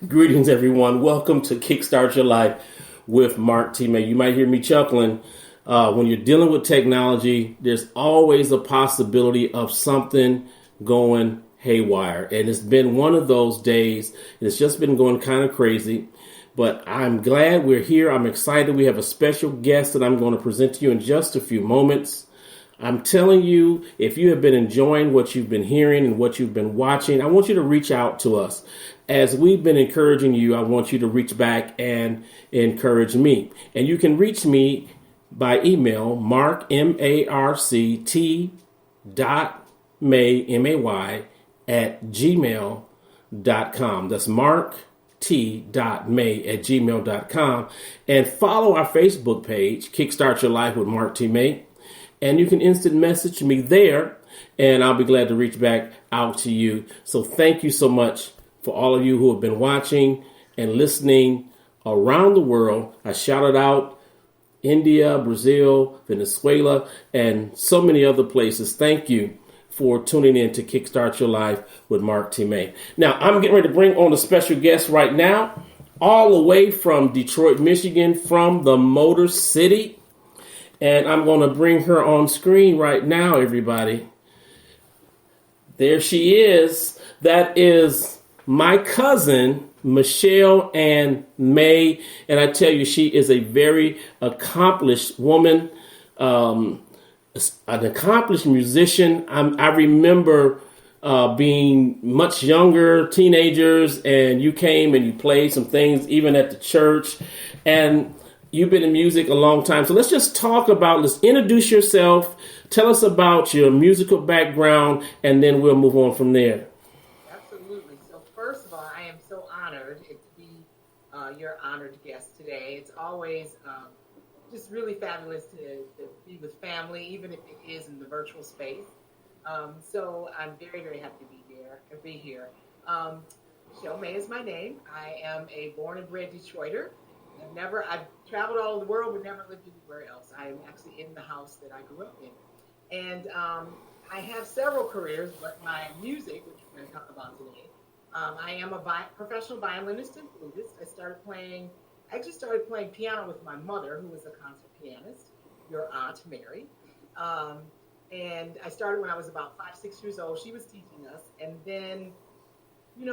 Greetings, everyone. Welcome to Kickstart Your Life with Mark T. May. You might hear me chuckling. When you're dealing with technology, there's always a possibility of something going haywire. And it's been one of those days. It's just been going kind of crazy. But I'm glad we're here. I'm excited. We have a special guest that I'm going to present to you in just a few moments. I'm telling you, if you have been enjoying what you've been hearing and what you've been watching, I want you to reach out to us. As we've been encouraging you, I want you to reach back and encourage me. And you can reach me by email, mark, M-A-R-C-T May, M-A-Y, at gmail.com. That's Mark T.May@gmail.com. And follow our Facebook page, Kickstart Your Life with Mark T. May. And you can instant message me there, and I'll be glad to reach back out to you. So thank you so much for all of you who have been watching and listening around the world. I shouted out India, Brazil, Venezuela, and so many other places. Thank you for tuning in to Kickstart Your Life with Mark T. May. Now, I'm getting ready to bring on a special guest right now, all the way from Detroit, Michigan, from the Motor City. And I'm going to bring her on screen right now, everybody. There she is. That is my cousin, Michelle Ann May. And I tell you, she is a very accomplished woman, an accomplished musician. I remember being much younger, teenagers, and you came and you played some things even at the church. And you've been in music a long time. So let's introduce yourself. Tell us about your musical background, and then we'll move on from there. Absolutely. So first of all, I am so honored to be your honored guest today. It's always just really fabulous to be with family, even if it is in the virtual space. So I'm very, very happy to be here. Michelle May is my name. I am a born and bred Detroiter. I've traveled all over the world, but never lived anywhere else. I am actually in the house that I grew up in. And I have several careers, but my music, which we're going to talk about today, I am a professional violinist and flutist. I actually started playing piano with my mother, who was a concert pianist, your Aunt Mary. And I started when I was about 5, 6 years old. She was teaching us. And then,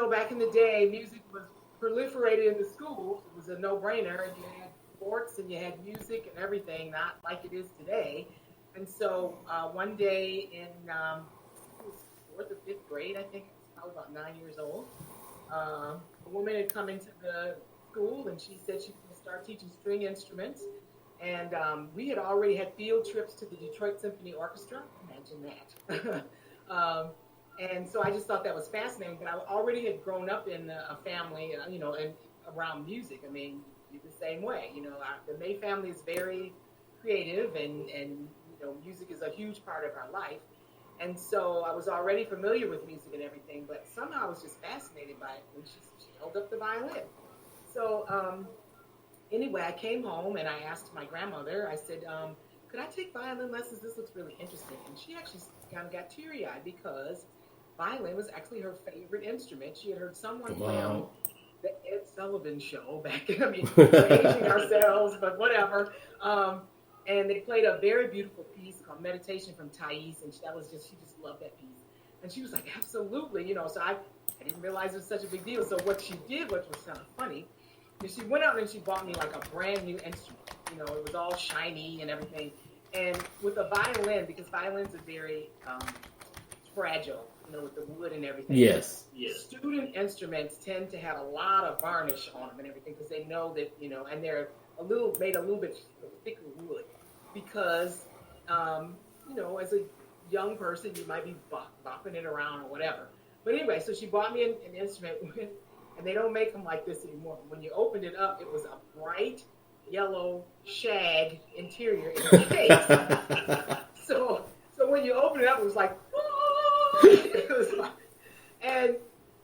back in the day, music was proliferated in the schools. It was a no-brainer. You had sports and you had music and everything, not like it is today. And so one day in fourth or fifth grade, I think I was about 9 years old, a woman had come into the school and she said she was going to start teaching string instruments. And we had already had field trips to the Detroit Symphony Orchestra. Imagine that. And so I just thought that was fascinating. But I already had grown up in a family, and around music. I mean, the same way. The May family is very creative, and music is a huge part of our life. And so I was already familiar with music and everything, but somehow I was just fascinated by it when she held up the violin. So anyway, I came home and I asked my grandmother. I said, "Could I take violin lessons? This looks really interesting." And she actually kind of got teary-eyed because violin was actually her favorite instrument. She had heard someone play on the Ed Sullivan Show back in, we're aging ourselves, but whatever. And they played a very beautiful piece called Meditation from Thais, and she just loved that piece. And she was like, absolutely, so I didn't realize it was such a big deal. So what she did, which was kind of funny, is she went out and she bought me like a brand new instrument. It was all shiny and everything. And with a violin, because violins are very fragile, with the wood and everything. Yes. Student instruments tend to have a lot of varnish on them and everything because they know that, and they're made a little bit thicker wood because, as a young person, you might be bopping it around or whatever. But anyway, so she bought me an instrument, and they don't make them like this anymore. When you opened it up, it was a bright yellow shag interior in the case. So when you open it up, it was like, and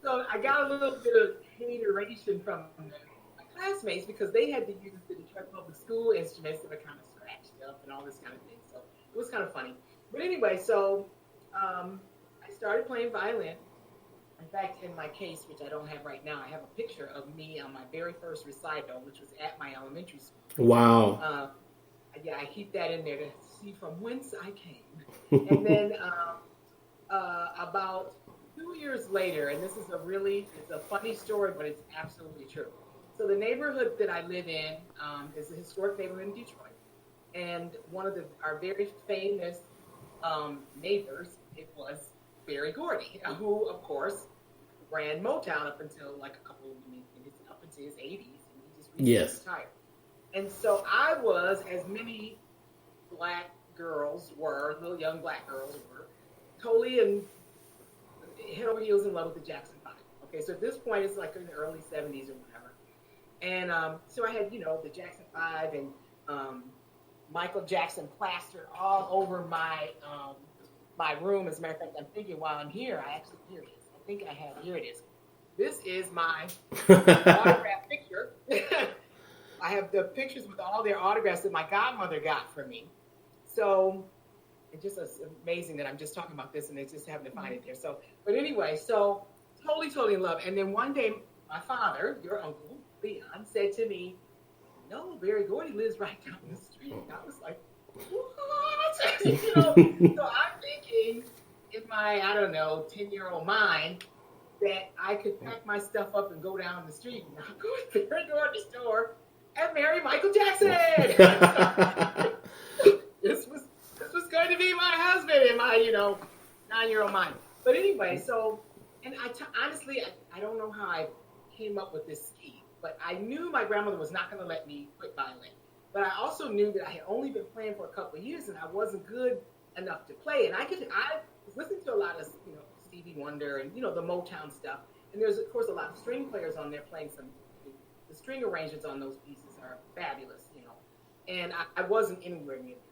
so I got a little bit of hateration from my classmates because they had to use the Detroit Public School instruments that were kind of scratched up and all this kind of thing. So it was kind of funny. But anyway, so I started playing violin, In fact, in my case, which I don't have right now, I have a picture of me on my very first recital, which was at my elementary school. Wow. Yeah, I keep that in there to see from whence I came. And then about 2 years later, and this is it's a funny story, but it's absolutely true. So the neighborhood that I live in is a historic neighborhood in Detroit, and one of our very famous neighbors, it was Barry Gordy, who of course ran Motown up until like up into his 80s, and he just recently Yes. retired. And so I was, as many black girls were, little young black girls were, totally and head over heels in love with the Jackson Five. Okay, so at this point it's like in the early '70s or whatever, and so I had the Jackson Five and Michael Jackson plastered all over my room. As a matter of fact, I'm thinking while I'm here, here it is. I think I have here it is. This is my autograph picture. I have the pictures with all their autographs that my godmother got for me. So it's just amazing that I'm just talking about this and they just happen to find it there. So, but anyway, so totally in love. And then one day, my father, your uncle, Leon, said to me, "No, Barry Gordy lives right down the street." And I was like, "What?" So I'm thinking in my, I don't know, 10-year-old mind that I could pack my stuff up and go down the street and I'll go to the Barry Gordy store and marry Michael Jackson. This was going to be my husband in my 9-year-old mind. But anyway, so and honestly, I don't know how I came up with this scheme, but I knew my grandmother was not going to let me quit violin. But I also knew that I had only been playing for a couple of years and I wasn't good enough to play. And I was listening to a lot of Stevie Wonder and the Motown stuff. And there's of course a lot of string players on there playing the string arrangements on those pieces are fabulous, And I wasn't anywhere near there.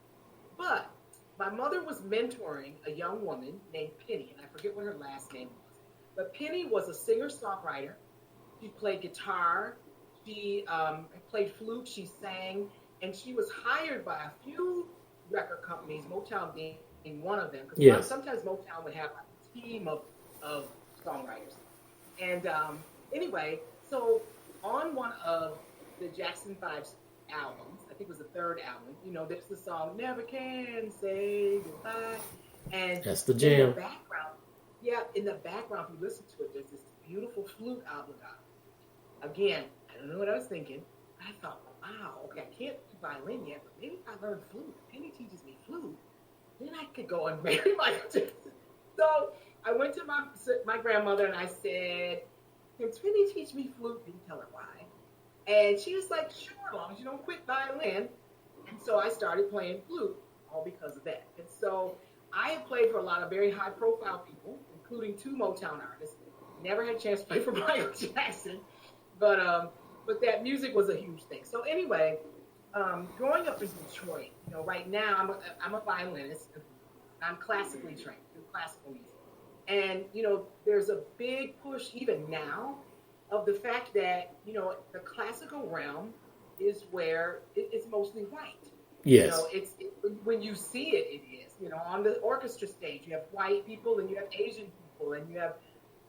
But my mother was mentoring a young woman named Penny, and I forget what her last name was. But Penny was a singer-songwriter. She played guitar. She played flute. She sang. And she was hired by a few record companies, Motown being one of them. Because sometimes Motown would have a team of songwriters. And anyway, so on one of the Jackson 5's albums, I think it was the third album, there's the song "Never Can Say Goodbye," and that's the jam. In the background, if you listen to it, there's this beautiful flute obligato. Again, I don't know what I was thinking. I thought, wow, okay, I can't do violin yet, but maybe if I learn flute, Penny teaches me flute, then I could go and marry Michael Jackson. So I went to my grandmother and I said, "Can Penny teach me flute?" Didn't tell her why. And she was like, "Sure, as long as you don't quit violin." And so I started playing flute, all because of that. And so I have played for a lot of very high-profile people, including 2 Motown artists. Never had a chance to play for Michael Jackson, but that music was a huge thing. So anyway, growing up in Detroit, right now I'm a violinist. I'm classically trained in classical music, and there's a big push even now of the fact that the classical realm is where it's mostly white. Yes. When you see it, it is. On the orchestra stage, you have white people and you have Asian people and you have,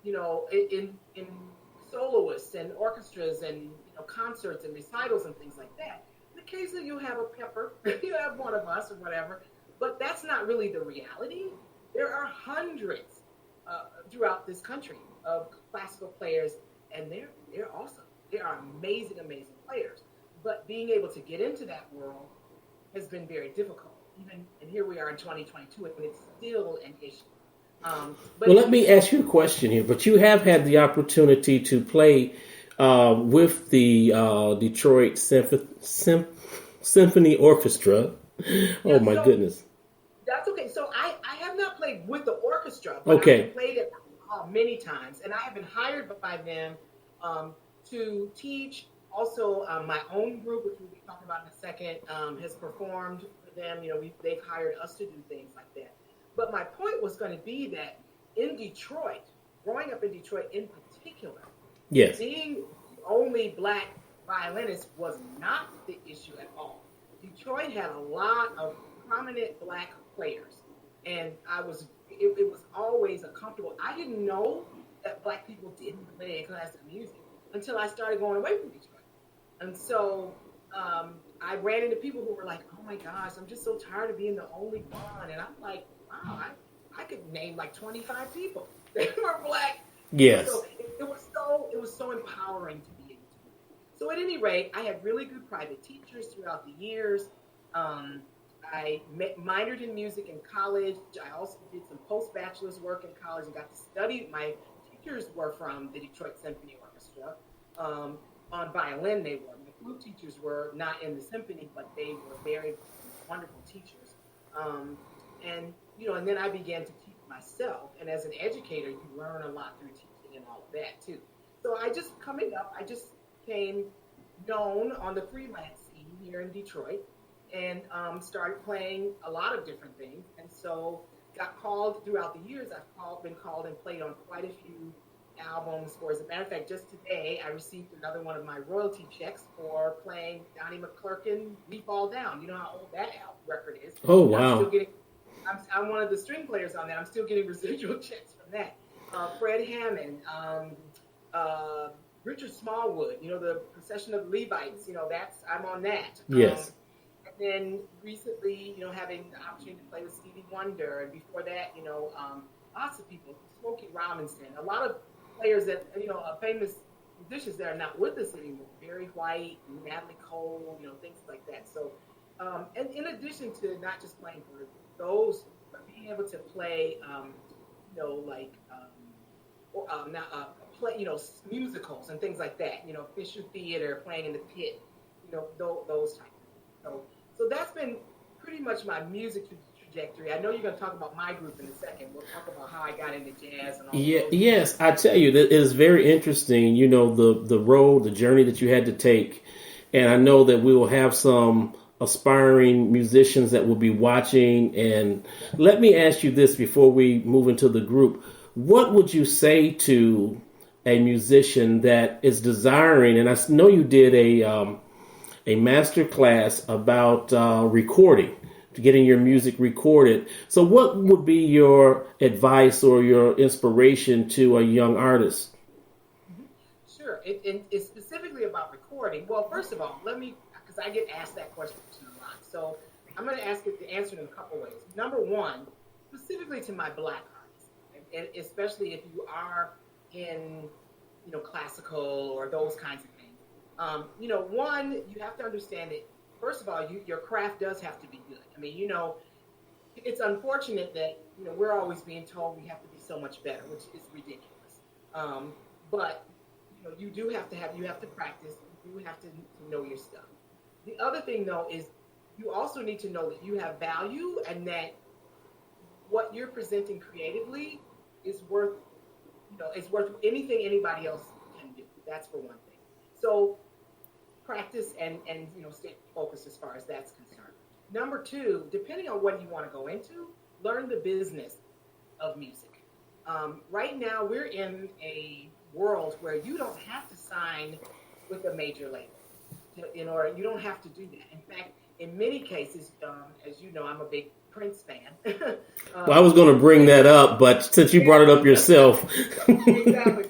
in soloists and orchestras and concerts and recitals and things like that. And occasionally you have a pepper, you have one of us or whatever, but that's not really the reality. There are hundreds throughout this country of classical players. And they're awesome. They are amazing players. But being able to get into that world has been very difficult. And here we are in 2022, and it's still an issue. Well, let me ask you a question here. But you have had the opportunity to play with the Detroit Symphony Orchestra. Oh, my goodness. That's okay. So I have not played with the orchestra, but I have played it many times, and I have been hired by them to teach. Also, my own group, which we'll be talking about in a second, has performed for them. They've hired us to do things like that. But my point was going to be that in Detroit, growing up in Detroit in particular, being the only black violinist was not the issue at all. Detroit had a lot of prominent black players, and it was always a comfortable. I didn't know that Black people didn't play classical music until I started going away from Detroit. And so I ran into people who were like, "Oh my gosh, I'm just so tired of being the only one." And I'm like, "Wow, I could name like 25 people that were Black." Yes. So it was so empowering to be able to do it. So at any rate, I had really good private teachers throughout the years. Um, I minored in music in college. I also did some post-bachelor's work in college and got to study. My teachers were from the Detroit Symphony Orchestra. Um, on violin, they were. My flute teachers were not in the symphony, but they were very wonderful teachers. Um, and and then I began to teach myself. And as an educator, you learn a lot through teaching and all of that too. So I just came known on the freelance scene here in Detroit and started playing a lot of different things. And so got called throughout the years. Been called and played on quite a few albums. For as a matter of fact, just today I received another one of my royalty checks for playing Donnie McClurkin "We Fall Down." You know how old that record is. Oh, And I'm wow. still getting. I'm one of the string players on that. I'm still getting residual checks from that. Fred Hammond, uh, Richard Smallwood. The Procession of Levites. I'm on that. Yes. And then recently, having the opportunity to play with Stevie Wonder, and before that, lots of people, Smokey Robinson, a lot of players that famous musicians that are not with us anymore. Barry White, Natalie Cole, things like that. So, and in addition to not just playing for those, but being able to play, like not play, musicals and things like that. Fisher Theater, playing in the Pit, those type of things. So that's been pretty much my music trajectory. I know you're going to talk about my group in a second. We'll talk about how I got into jazz and all of Yeah, those things. yes, I tell you, that it is very interesting, the road, the journey that you had to take. And I know that we will have some aspiring musicians that will be watching. And let me ask you this before we move into the group. What would you say to a musician that is desiring, and I know you did a master class about recording, to getting your music recorded. So, what would be your advice or your inspiration to a young artist? Mhm. Sure. It's specifically about recording. Well, first of all, because I get asked that question a lot. So I'm going to answer it in a couple ways. Number one, specifically to my Black artists, and especially if you are in, classical or those kinds of things. One, you have to understand that, first of all, your craft does have to be good. I mean, it's unfortunate that, we're always being told we have to be so much better, which is ridiculous. But you have to practice. You have to know your stuff. The other thing, though, is you also need to know that you have value and that what you're presenting creatively is worth, it's worth anything anybody else can do. That's for one thing. So practice and stay focused as far as that's concerned. Number two, depending on what you want to go into, learn the business of music. Right now, we're in a world where you don't have to sign with a major label. In order, you don't have to do that. In fact, in many cases, as you know, I'm a big Prince fan. Well, I was going to bring Prince, that up, but since you brought it up yourself. exactly.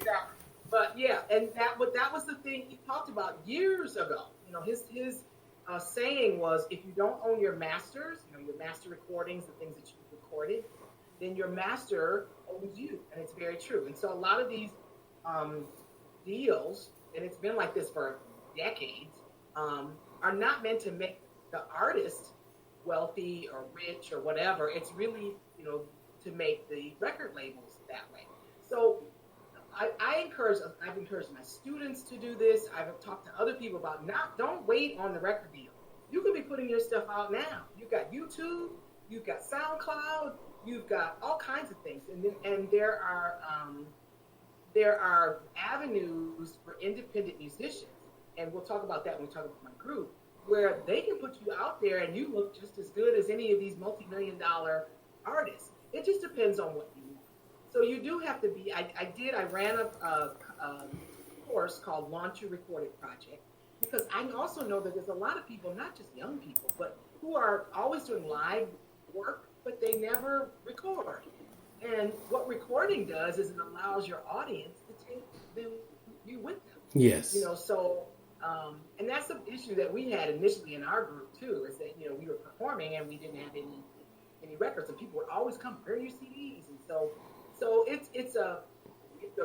But yeah, and that was the thing he talked about years ago. His saying was, if you don't own your masters, your master recordings, the things that you recorded, then your master owns you, and it's very true. And so a lot of these um, deals, and it's been like this for decades, are not meant to make the artist wealthy or rich or whatever. It's really, to make the record labels that way. So I've encouraged my students to do this. I've talked to other people about don't wait on the record deal. You can be putting your stuff out now. You've got YouTube, you've got SoundCloud, you've got all kinds of things, and there are avenues for independent musicians, and we'll talk about that when we talk about my group, where they can put you out there and you look just as good as any of these multi-million-dollar artists. It just depends on what you want. So you do have to be. I ran a course called Launch Your Recorded Project, because I also know that there's a lot of people, not just young people, but who are always doing live work, but they never record. And what recording does is it allows your audience to then you with them. Yes. So and that's the issue that we had initially in our group too, is that we were performing and we didn't have any records, and people would always come, where are your CDs? And so it's a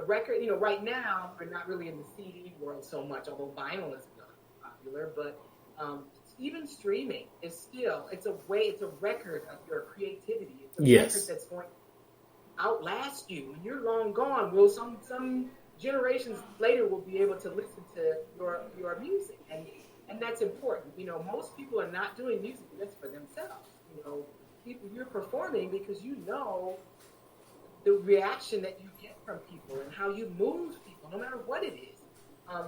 record. Right now we're not really in the CD world so much, although vinyl is popular, but even streaming is still, it's a record of your creativity. It's a record that's going to outlast you when you're long gone. Will some generations later will be able to listen to your music, and that's important. Most people are not doing music just for themselves. People, you're performing because the reaction that you get from people and how you move people, no matter what it is,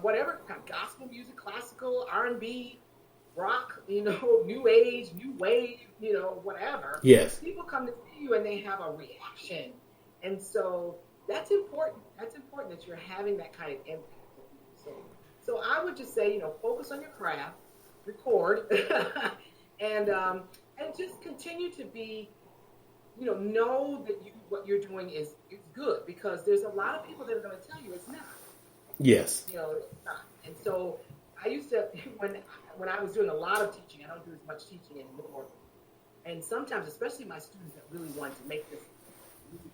whatever kind of gospel music, classical, R&B, rock, new age, new wave, whatever. Yes. People come to see you and they have a reaction, and so that's important. That's important that you're having that kind of impact. So I would just say, focus on your craft, record, and just continue to be, know that what you're doing is good, because there's a lot of people that are going to tell you it's not. Yes. It's not. And so I used to, when I was doing a lot of teaching, I don't do as much teaching anymore. And sometimes, especially my students that really wanted to make this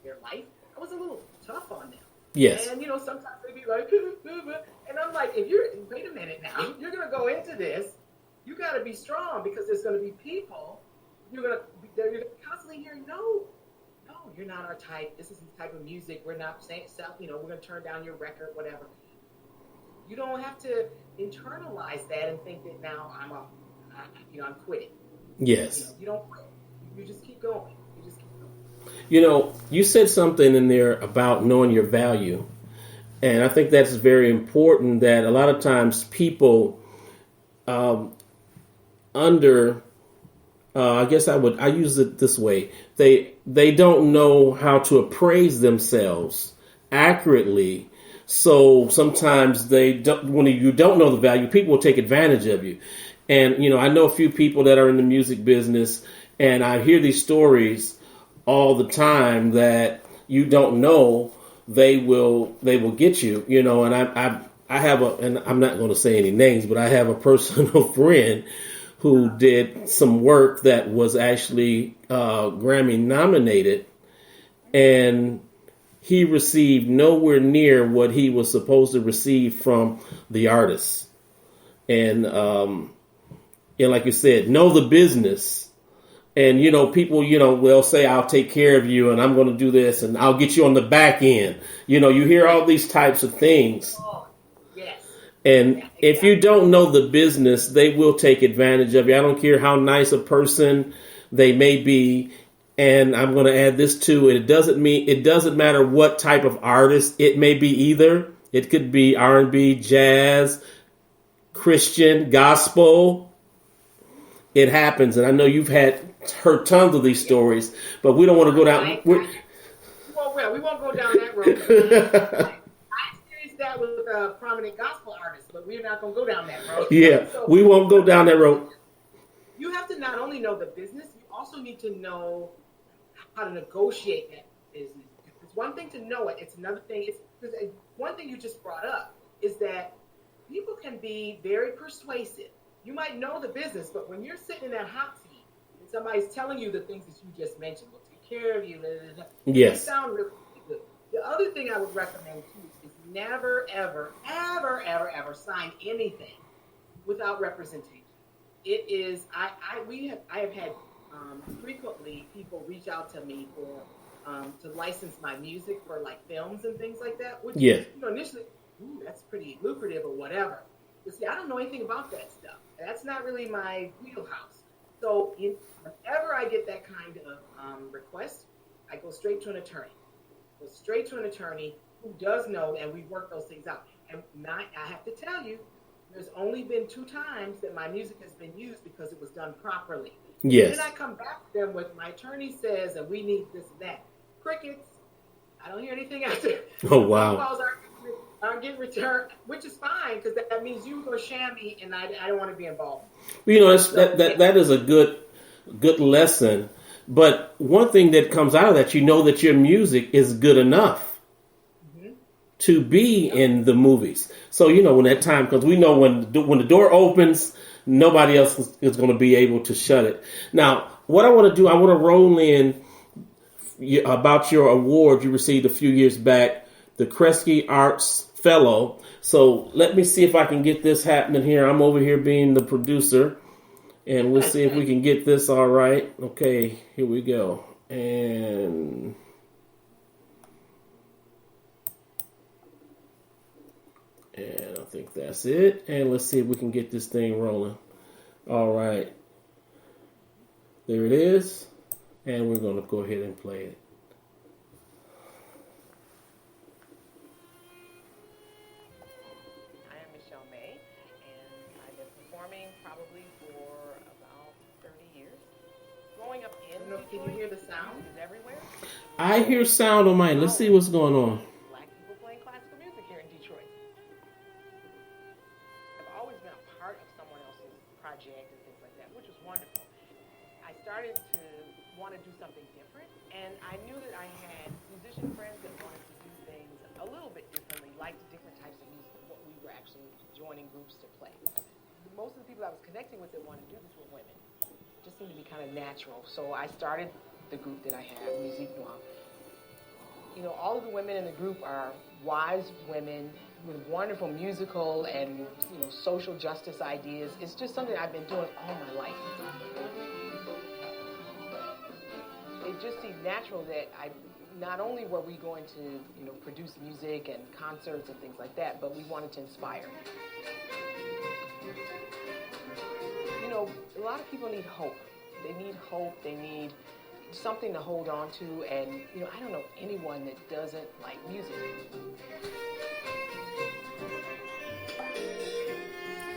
their life, I was a little tough on them. Yes. And, sometimes they'd be like, and I'm like, wait a minute now, you're going to go into this, you got to be strong, because there's going to be people, you're constantly hearing, no, you're not our type. This isn't the type of music. We're not saying stuff, we're going to turn down your record, whatever. You don't have to internalize that and think that now I'm quitting. Yes. You don't quit. You just keep going. You said something in there about knowing your value. And I think that's very important, that a lot of times people I guess I use it this way. They don't know how to appraise themselves accurately. So sometimes when you don't know the value, people will take advantage of you. And, I know a few people that are in the music business, and I hear these stories all the time that you don't know, they will get you, and I have and I'm not going to say any names, but I have a personal friend who did some work that was actually Grammy nominated, and he received nowhere near what he was supposed to receive from the artist. And like you said, know the business. And, people, will say, I'll take care of you and I'm going to do this and I'll get you on the back end. You hear all these types of things. Oh, yes. And yeah, exactly. If you don't know the business, they will take advantage of you. I don't care how nice a person they may be. And I'm going to add this too. It doesn't matter what type of artist it may be either. It could be R&B, jazz, Christian, gospel. It happens. And I know you've heard tons of these stories, but we don't want to go down. We won't go down that road. I experienced that with a prominent gospel artist, but we're not going to go down that road. Yeah, so, we won't go down that road. You have to not only know the business, you also need to know how to negotiate that business. It's one thing to know it. It's another thing. One thing you just brought up is that people can be very persuasive. You might know the business, but when you're sitting in that hot seat and somebody's telling you the things that you just mentioned, will take care of you, yes, they sound really good. The other thing I would recommend too is never, ever, ever, ever, ever sign anything without representation. It is I have had frequently people reach out to me for to license my music for like films and things like that. Which initially, that's pretty lucrative or whatever. But see, I don't know anything about that stuff. That's not really my wheelhouse. So whenever I get that kind of request, I go straight to an attorney. Who does know, and we work those things out. And I have to tell you, there's only been 2 times that my music has been used because it was done properly. Yes. And then I come back to them with my attorney says, and we need this and that. Crickets. I don't hear anything after. Oh, wow. Phone calls aren't getting returned, which is fine because that means you go shammy, and I don't want to be involved. Well, that is a good lesson. But one thing that comes out of that, that your music is good enough. Mm-hmm. to be in the movies. So, when that time comes, we know when the door opens, nobody else is going to be able to shut it. Now, what I want to do, I want to roll in about your award you received a few years back, the Kresge Arts Fellow. So let me see if I can get this happening here. I'm over here being the producer, and we'll see if we can get this all right. Okay, here we go. And I think that's it. And let's see if we can get this thing rolling. All right. There it is. And we're going to go ahead and play it. I am Michelle May, and I've been performing probably for about 30 years. Growing up in Detroit, can you hear the sound? Is everywhere. I hear sound on mine. Let's see what's going on. Black people playing classical music here in Detroit. I've always been a part of someone else's project and things like that, which was wonderful. I started to want to do something different, and I knew that I had musician friends that wanted to do things a little bit differently, liked different types of music than what we were actually joining groups to play. Most of the people I was connecting with that wanted to do this were women. It just seemed to be kind of natural. So I started the group that I have, Musique Noire. All of the women in the group are wise women with wonderful musical and, social justice ideas. It's just something I've been doing all my life. It just seemed natural that not only were we going to, produce music and concerts and things like that, but we wanted to inspire. A lot of people need hope. They need hope. They need something to hold on to. And, I don't know anyone that doesn't like music.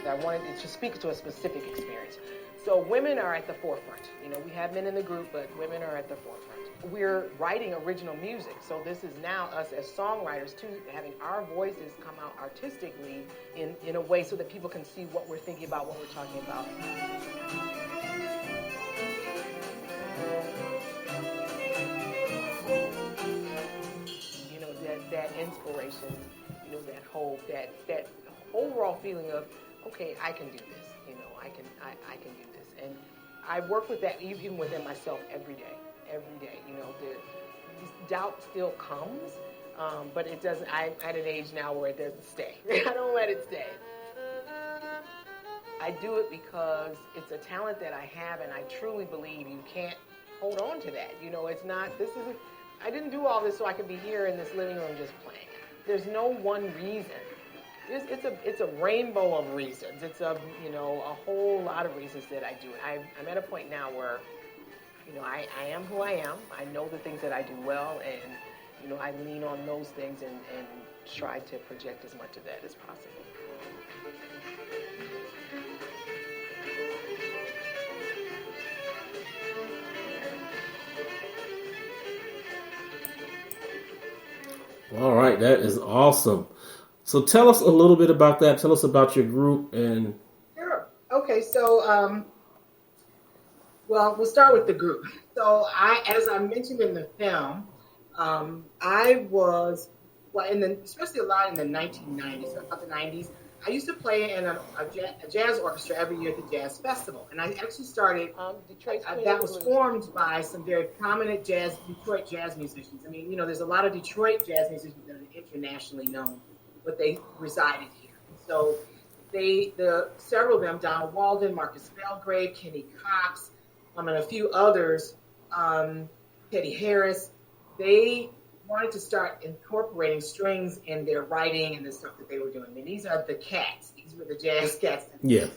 I wanted to speak to a specific experience. So women are at the forefront. We have men in the group, but women are at the forefront. We're writing original music. So this is now us as songwriters, too, having our voices come out artistically in a way so that people can see what we're thinking about, what we're talking about. That inspiration, that hope, that overall feeling of, okay, I can do this. I can do this. And I work with that even within myself every day. The doubt still comes, but it doesn't. I'm at an age now where it doesn't stay. I don't let it stay. I do it because it's a talent that I have, and I truly believe you can't hold on to that. It's not. I didn't do all this so I could be here in this living room just playing. There's no one reason. It's a rainbow of reasons. It's a whole lot of reasons that I do it. I'm at a point now where, I am who I am. I know the things that I do well, and, I lean on those things and try to project as much of that as possible. All right, that is awesome. So tell us a little bit about that. Tell us about your group and. Sure. Okay, so we'll start with the group. So as I mentioned in the film, I was especially a lot in the 1990s, about the 90s. I used to play in a jazz orchestra every year at the Jazz Festival, and I actually started. That was formed by some very prominent Detroit jazz musicians. I mean, there's a lot of Detroit jazz musicians that are internationally known, but they resided here. So several of them, Donald Walden, Marcus Belgrave, Kenny Cox, and a few others, Teddy Harris, they wanted to start incorporating strings in their writing and the stuff that they were doing. I mean, these are the cats. These were the jazz cats. Yeah.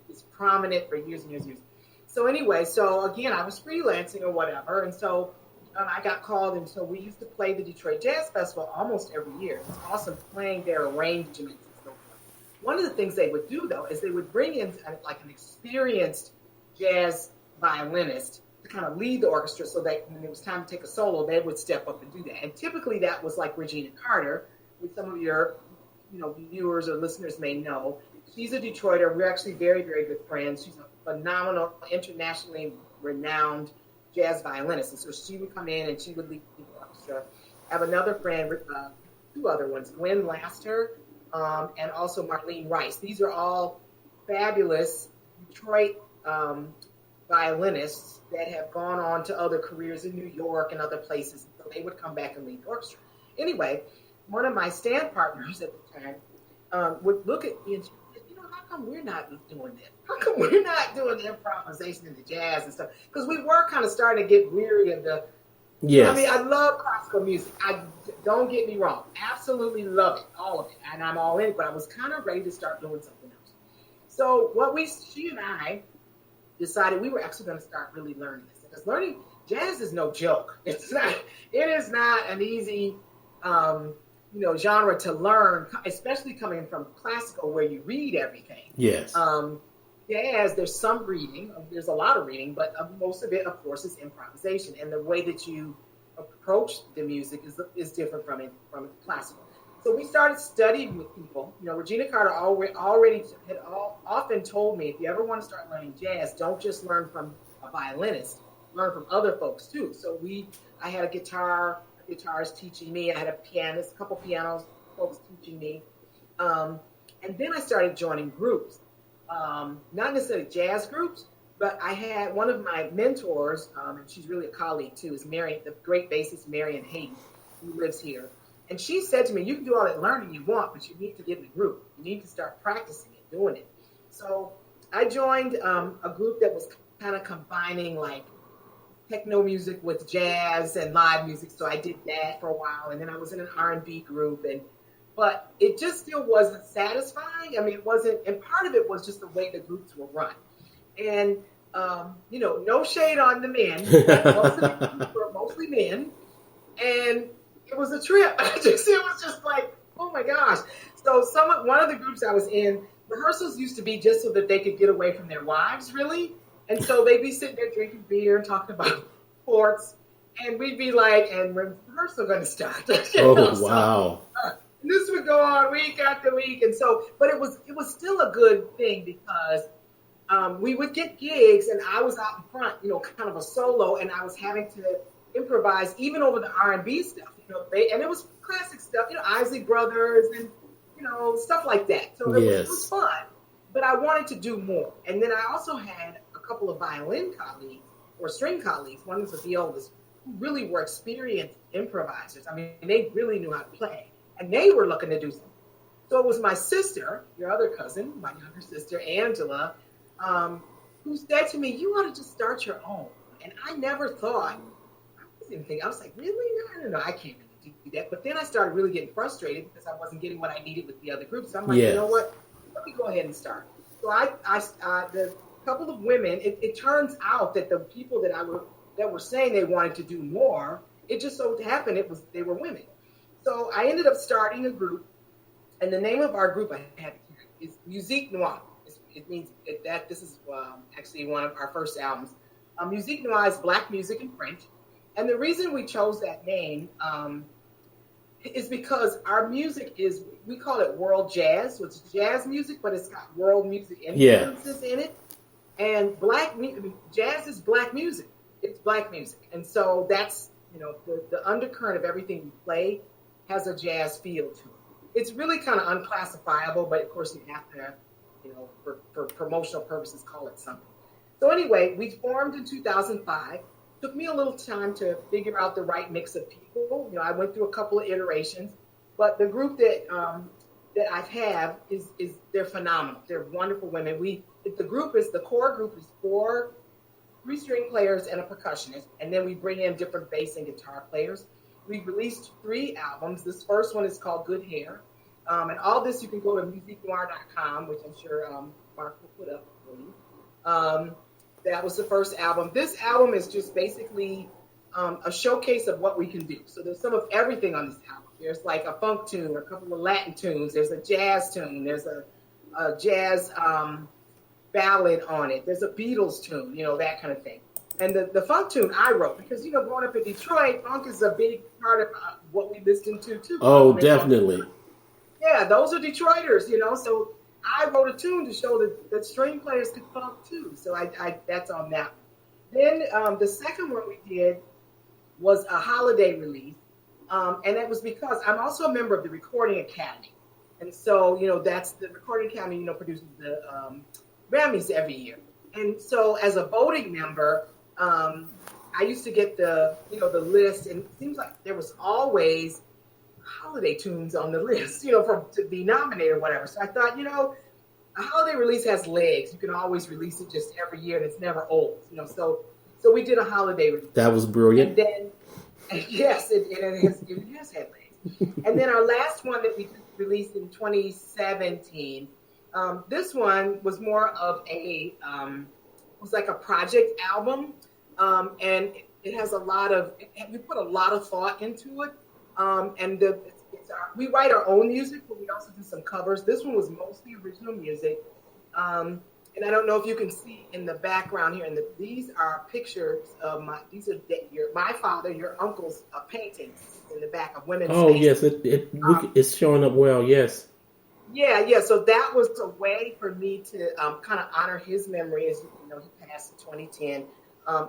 It's prominent for years and years and years. So anyway, again, I was freelancing or whatever, and so I got called, and so we used to play the Detroit Jazz Festival almost every year. It was awesome playing their arrangements and so forth. One of the things they would do, though, is they would bring in an experienced jazz violinist to kind of lead the orchestra so that when it was time to take a solo, they would step up and do that. And typically that was like Regina Carter, which some of your viewers or listeners may know. She's a Detroiter. We're actually very, very good friends. She's a phenomenal, internationally renowned jazz violinist. And so she would come in and she would lead the orchestra. I have another friend, two other ones, Gwen Laster, and also Marlene Rice. These are all fabulous Detroit violinists that have gone on to other careers in New York and other places. So they would come back and lead the orchestra. Anyway, one of my stand partners at the time would look at me and she said, how come we're not doing this? How come we're not doing the improvisation and the jazz and stuff? Because we were kind of starting to get weary of the. Yes. I mean, I love classical music. Don't get me wrong. Absolutely love it, all of it. And I'm all in it, but I was kind of ready to start doing something else. So she and I decided we were actually going to start really learning this. Because learning jazz is no joke. It is not an easy, genre to learn, especially coming from classical where you read everything. Yes. Jazz, there's some reading, there's a lot of reading, but most of it, of course, is improvisation. And the way that you approach the music is different from classical. So we started studying with people. Regina Carter already had often told me, if you ever want to start learning jazz, don't just learn from a violinist, learn from other folks too. So I had a guitarist teaching me. I had a couple pianos folks teaching me. And then I started joining groups. Not necessarily jazz groups, but I had one of my mentors, and she's really a colleague too, is the great bassist Marion Hayden, who lives here. And she said to me, you can do all that learning you want, but you need to get in a group. You need to start practicing and doing it. So I joined a group that was kind of combining like techno music with jazz and live music. So I did that for a while. And then I was in an R&B group. But it just still wasn't satisfying. I mean, it wasn't, and part of it was just the way the groups were run. And, no shade on the men. Most of the groups were mostly men. And it was a trip. It was just like, oh my gosh. So one of the groups I was in, rehearsals used to be just so that they could get away from their wives, really. And so they'd be sitting there drinking beer and talking about sports. And we'd be like, and when's rehearsal going to start? Wow. So, this would go on week after week. And so, but it was still a good thing because we would get gigs and I was out in front, kind of a solo, and I was having to improvise even over the R&B stuff, and it was classic stuff, Isley Brothers and, stuff like that. So it was fun, but I wanted to do more. And then I also had a couple of violin colleagues or string colleagues. One was a violist who really were experienced improvisers. I mean, they really knew how to play. And they were looking to do something. So it was my sister, your other cousin, my younger sister, Angela, who said to me, you ought to just start your own. And I never thought, I was like, really? No, I can't really do that. But then I started really getting frustrated because I wasn't getting what I needed with the other groups. So I'm like, you know what? Let me go ahead and start. So the couple of women, it turns out that the people that were saying they wanted to do more, it just so happened they were women. So I ended up starting a group, and the name of our group I had is Musique Noire. It means that this is actually one of our first albums. Musique Noire is black music in French, and the reason we chose that name is because our music we call it world jazz, which is jazz music, but it's got world music influences in it. And jazz is black music. It's black music, and so that's the undercurrent of everything we play has a jazz feel to it. It's really kind of unclassifiable, but of course you have to, for promotional purposes, call it something. So anyway, we formed in 2005. Took me a little time to figure out the right mix of people. I went through a couple of iterations, but the group that I have is they're phenomenal. They're wonderful women. The core group is 3 string players and a percussionist, and then we bring in different bass and guitar players. We released 3 albums. This first one is called Good Hair. And all this, you can go to musiquenoire.com, which I'm sure Mark will put up for you. That was the first album. This album is just basically a showcase of what we can do. So there's some of everything on this album. There's like a funk tune, a couple of Latin tunes. There's a jazz tune. There's a jazz ballad on it. There's a Beatles tune, that kind of thing. And the funk tune I wrote because, growing up in Detroit, funk is a big part of what we listen to, too. Oh, definitely. Yeah, those are Detroiters, So I wrote a tune to show that string players could funk, too. So I that's on that one. Then the second one we did was a holiday release. And that was because I'm also a member of the Recording Academy. And so, that's the Recording Academy, produces the Grammys every year. And so as a voting member, I used to get the list, and it seems like there was always holiday tunes on the list, to be nominated or whatever. So I thought, a holiday release has legs. You can always release it just every year, and it's never old, So we did a holiday release. That was brilliant. And then, yes, it has had legs. And then our last one that we released in 2017, this one was more of it was like a project album, and it has we put a lot of thought into it, and we write our own music, but we also do some covers. This one was mostly original music, and I don't know if you can see in the background here, these are pictures of my father, your uncle's paintings in the back of women's faces. Yes, it's showing up well, yes. Yeah. So that was a way for me to kind of honor his memory. As he passed in 2010.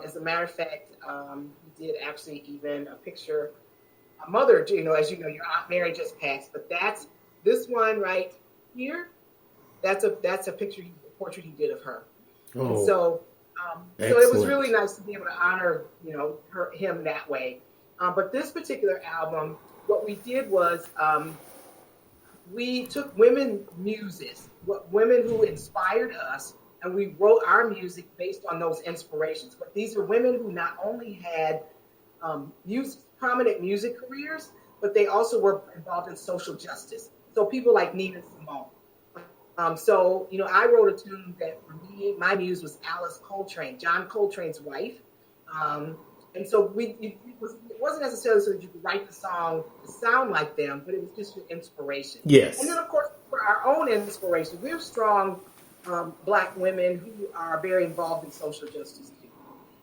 As a matter of fact, he did actually even a picture. A mother, as you know, your Aunt Mary just passed, but that's this one right here. That's a picture, a portrait he did of her. Oh, and so it was really nice to be able to honor, him that way. But this particular album, what we did was we took women who inspired us, and we wrote our music based on those inspirations. But these are women who not only had prominent music careers, but they also were involved in social justice. So people like Nina Simone. I wrote a tune that for me, my muse was Alice Coltrane, John Coltrane's wife. And so it wasn't necessarily so that you could write the song to sound like them, but it was just for inspiration. Yes. And then, of course, for our own inspiration, we're strong Black women who are very involved in social justice too.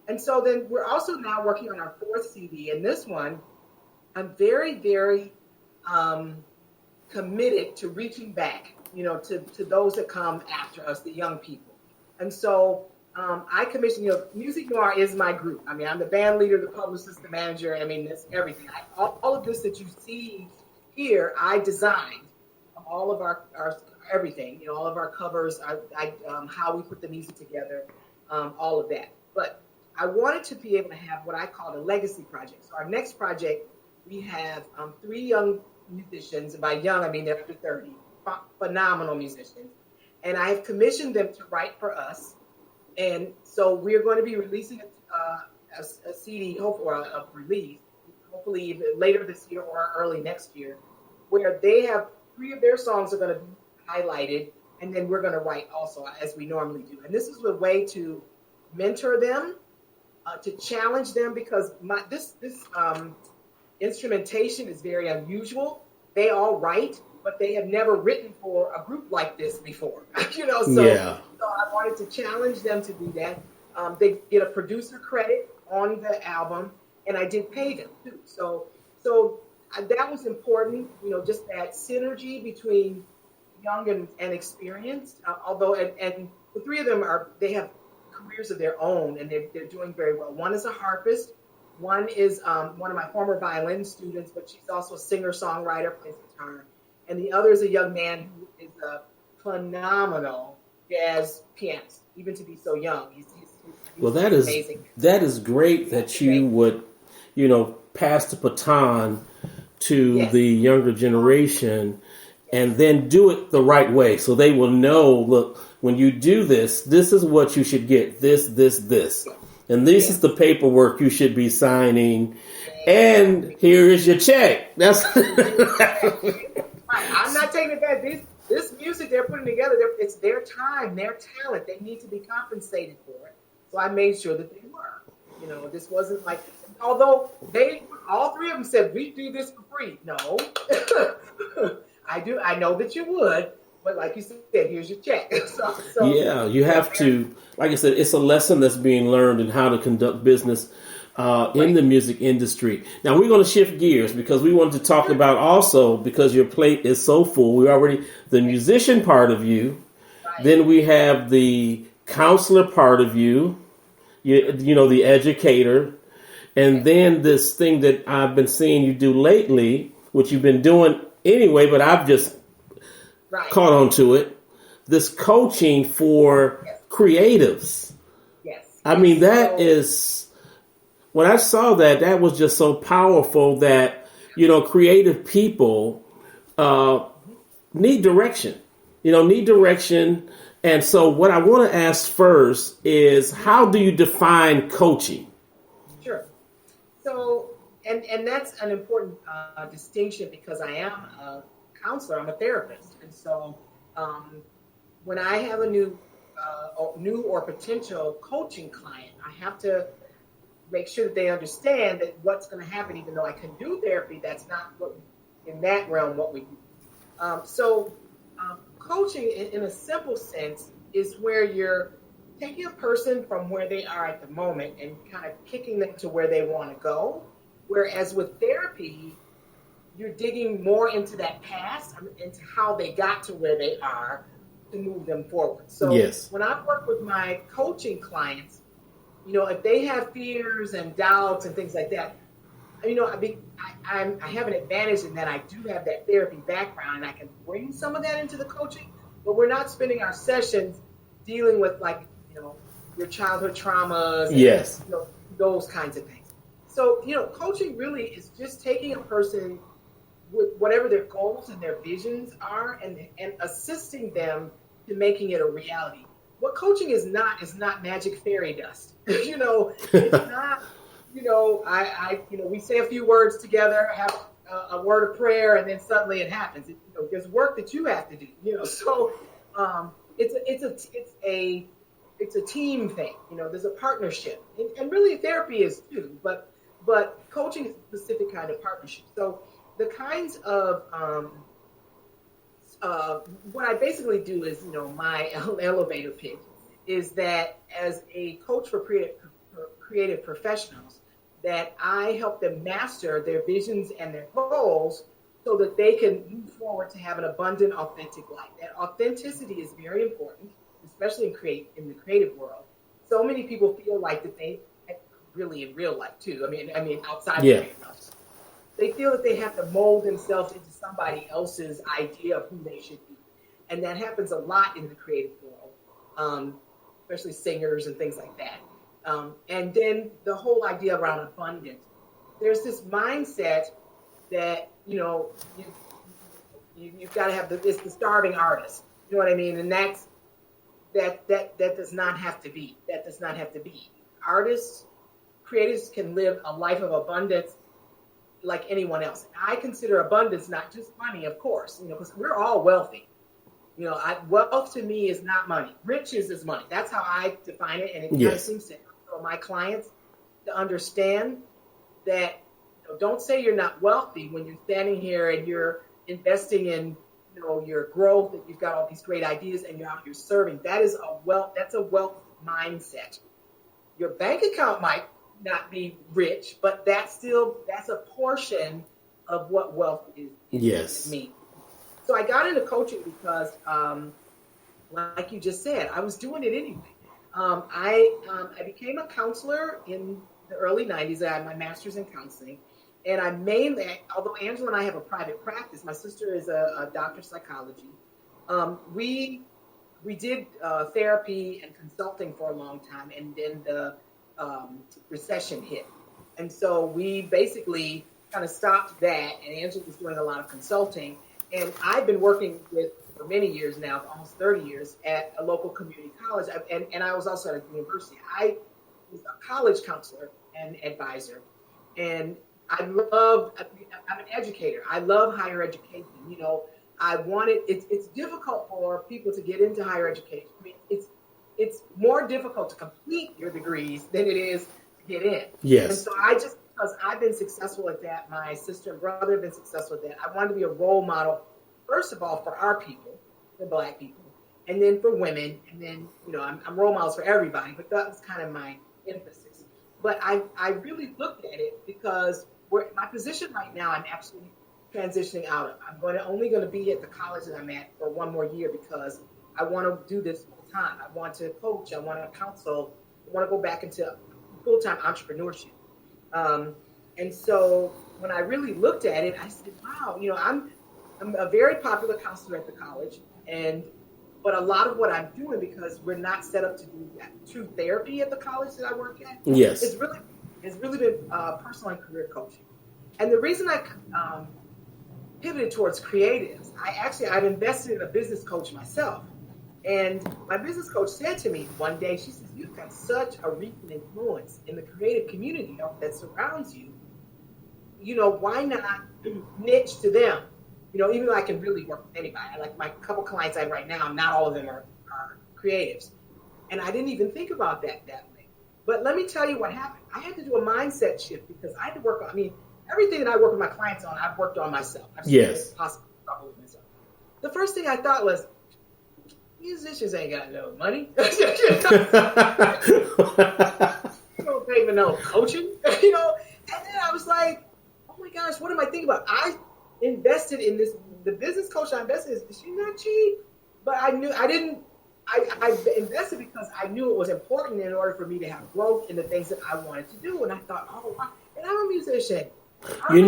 And so then we're also now working on our 4th CD. And this one, I'm very, very committed to reaching back, to those that come after us, the young people. And so I commissioned, Music Noir is my group. I mean, I'm the band leader, the publicist, the manager. I mean, that's everything. All of this that you see here, I designed. All of our everything, all of our covers, how we put the music together, all of that. But I wanted to be able to have what I call a legacy project. So our next project, we have 3 young musicians, and by young, I mean they're under 30, phenomenal musicians. And I have commissioned them to write for us. And so we're going to be releasing a CD, or a release, hopefully later this year or early next year, where they have 3 of their songs are going to be highlighted, and then we're going to write also, as we normally do. And this is a way to mentor them, to challenge them, because this instrumentation is very unusual. They all write, but they have never written for a group like this before. So I wanted to challenge them to do that. They get a producer credit on the album, and I did pay them too. So that was important, just that synergy between young and experienced. Although, and the 3 of them they have careers of their own, and they're doing very well. One is a harpist. One is one of my former violin students, but she's also a singer-songwriter, plays guitar. And the other is a young man who is a phenomenal jazz pianist, even to be so young. He's amazing. That is great that you would, pass the baton to the younger generation, and then do it the right way, so they will know, look, when you do this, this is what you should get, this. And this is the paperwork you should be signing. And here is your check. That's I'm not taking it back. This music they're putting together, it's their time, their talent. They need to be compensated for it. So I made sure that they were. This wasn't like, although all 3 of them said, we do this for free. No, I do. I know that you would. But like you said, here's your check. Yeah, you have to, like I said, it's a lesson that's being learned in how to conduct business in the music industry. Now, we're going to shift gears because we wanted to talk about also, because your plate is so full, the musician part of you, then we have the counselor part of you, the educator, And then this thing that I've been seeing you do lately, which you've been doing anyway, but I've just Right. caught on to it, this coaching for Yes. creatives. Yes. I mean, that So, is, when I saw that, that was just so powerful that, creative people need direction, need direction. And so what I want to ask first is, how do you define coaching? sure. So, and that's an important distinction because I am a counselor. I'm a therapist, and so when I have a new or potential coaching client, I have to make sure that they understand that what's going to happen, even though I can do therapy, that's not what in that realm what we do. Coaching, in a simple sense, is where you're taking a person from where they are at the moment and kind of kicking them to where they want to go. Whereas with therapy, you're digging more into that past, into how they got to where they are to move them forward. So Yes. when I work with my coaching clients, if they have fears and doubts and things like that, I have an advantage in that I do have that therapy background and I can bring some of that into the coaching, but we're not spending our sessions dealing with your childhood traumas and, Yes. those kinds of things. So, coaching really is just taking a person with whatever their goals and their visions are and assisting them to making it a reality. What coaching is not magic fairy dust. It's not, we say a few words together, have a word of prayer, and then suddenly it happens. There's work that you have to do, so it's a team thing. There's a partnership, and really therapy is too, but coaching is a specific kind of partnership. So the kinds of what I basically do is, my elevator pitch is that as a coach for creative professionals, that I help them master their visions and their goals so that they can move forward to have an abundant, authentic life. That authenticity is very important, especially in the creative world. So many people feel like that they, really in real life too. I mean outside Yeah. of creative life, they feel that they have to mold themselves into somebody else's idea of who they should be. And that happens a lot in the creative world, especially singers and things like that. And then the whole idea around abundance. There's this mindset that, you've got to have it's the starving artist. You know what I mean? And that does not have to be. That does not have to be. Artists, creatives can live a life of abundance like anyone else. I consider abundance not just money, of course, because we're all wealthy. Wealth to me is not money. Riches is money. That's how I define it, and it kind of Yes. seems to for my clients to understand that don't say you're not wealthy when you're standing here and you're investing in your growth, that you've got all these great ideas and you're out here serving. That's a wealth mindset. Your bank account might not be rich, but that's a portion of what wealth is Yes. to me. So I got into coaching because, like you just said, I was doing it anyway. I became a counselor in the early 90s. I had my master's in counseling. And I mainly, although Angela and I have a private practice, my sister is a doctor of psychology. We did therapy and consulting for a long time, and then the recession hit. And so we basically kind of stopped that, and Angela was doing a lot of consulting. And I've been working for many years now, almost 30 years, at a local community college. And I was also at a university. I was a college counselor and advisor. And I'm an educator. I love higher education. It's difficult for people to get into higher education. It's more difficult to complete your degrees than it is to get in. Yes. And so because I've been successful at that, my sister and brother have been successful at that, I wanted to be a role model, first of all, for our people, for Black people, and then for women, and then, I'm role models for everybody, but that was kind of my emphasis. But I really looked at it because my position right now, I'm actually transitioning out of. I'm only going to be at the college that I'm at for one more year because I want to do this full time. I want to coach. I want to counsel. I want to go back into full-time entrepreneurship. And so when I really looked at it, I said, wow, I'm a very popular counselor at the college, but a lot of what I'm doing, because we're not set up to do that true therapy at the college that I work at, Yes. it's really been personal and career coaching. And the reason I pivoted towards creatives, I've invested in a business coach myself. And my business coach said to me one day, she says, you've got such a reaching influence in the creative community that surrounds you. Why not niche to them? Even though I can really work with anybody. Like my couple clients I have right now, not all of them are creatives. And I didn't even think about that way. But let me tell you what happened. I had to do a mindset shift because I had to work on, everything that I work with my clients on, I've worked on myself. Yes. Possible with myself. The first thing I thought was, musicians ain't got no money. You don't pay for no coaching, And then I was like, oh my gosh, what am I thinking about? I invested in this. The business coach I invested in, she's not cheap, but I invested because I knew it was important in order for me to have growth in the things that I wanted to do. And I thought, oh wow, and I'm a musician. You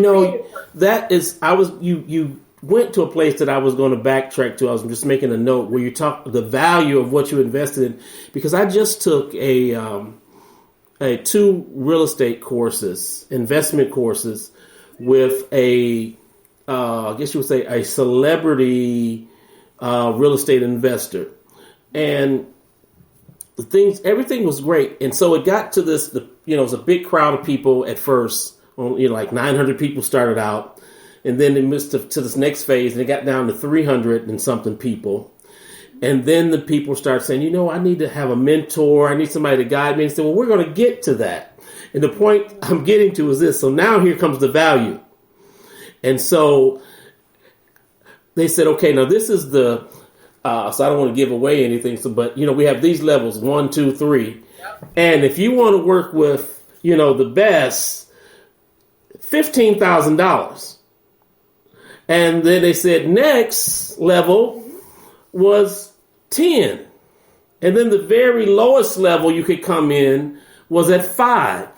went to a place that I was going to backtrack to. I was just making a note where you talk the value of what you invested in, because I just took a 2 real estate courses, investment courses, with I guess you would say a celebrity real estate investor, and everything was great. And so it got to this, it was a big crowd of people at first. Like 900 people started out. And then it moved to this next phase, and it got down to 300 and something people. And then the people start saying, I need to have a mentor. I need somebody to guide me. And say, well, we're going to get to that. And the point I'm getting to is this. So now here comes the value. And so they said, okay, now this is so I don't want to give away anything. So, but, we have these levels, 1, 2, 3. And if you want to work with, the best, $15,000. And then they said next level was 10. And then the very lowest level you could come in was at 5.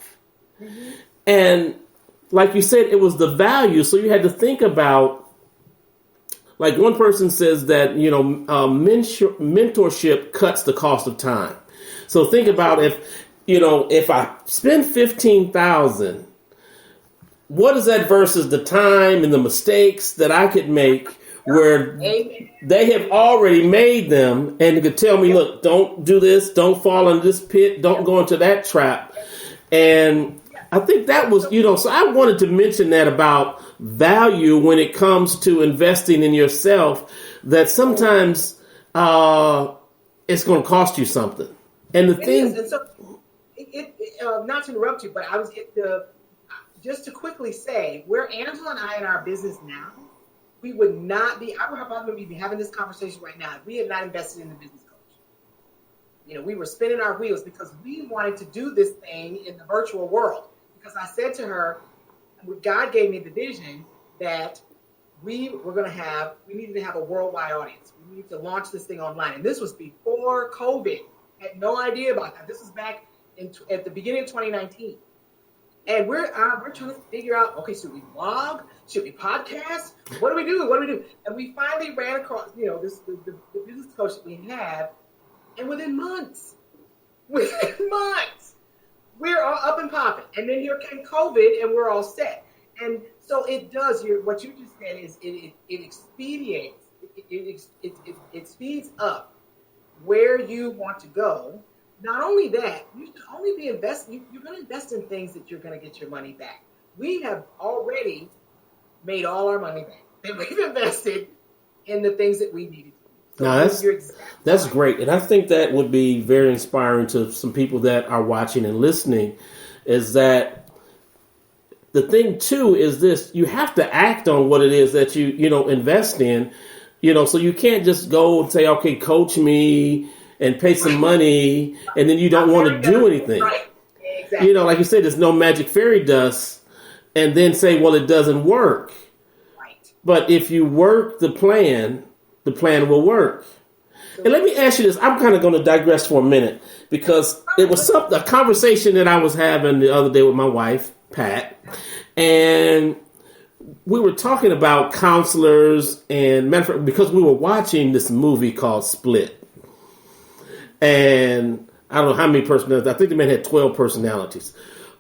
Mm-hmm. And like you said, it was the value. So you had to think about, like one person says that, mentorship cuts the cost of time. So think about if I spend $15,000, what is that versus the time and the mistakes that I could make where they have already made them, and could tell me, look, don't do this, don't fall in this pit, don't go into that trap. And I think that was, so I wanted to mention that about value when it comes to investing in yourself, that sometimes it's going to cost you something. And the thing... And so, not to interrupt you, but I was just to quickly say, where Angela and I in our business now, we would not be, I would probably be having this conversation right now if we had not invested in the business coach. We were spinning our wheels because we wanted to do this thing in the virtual world. Because I said to her, God gave me the vision that we needed to have a worldwide audience. We needed to launch this thing online. And this was before COVID. I had no idea about that. This was back at the beginning of 2019. And we're trying to figure out, okay, should we blog? Should we podcast? What do we do? And we finally ran across, the business coach that we have. And within months, we're all up and popping. And then here came COVID, and we're all set. And so it does. What you just said is it expedites. It speeds up where you want to go. Not only that, you should only be investing. You're going to invest in things that you're going to get your money back. We have already made all our money back, and we've invested in the things that we needed. So now that's great, and I think that would be very inspiring to some people that are watching and listening. Is that the thing too? Is this, you have to act on what it is that you invest in. So you can't just go and say, okay, coach me, and pay some money, and then you don't want to do anything. Right. Exactly. Like you said, there's no magic fairy dust, and then say, well, it doesn't work. Right. But if you work the plan will work. And let me ask you this. I'm kind of going to digress for a minute, because it was a conversation that I was having the other day with my wife, Pat, and we were talking about counselors, and matter of fact, because we were watching this movie called Split, and I don't know how many personalities. I think the man had 12 personalities,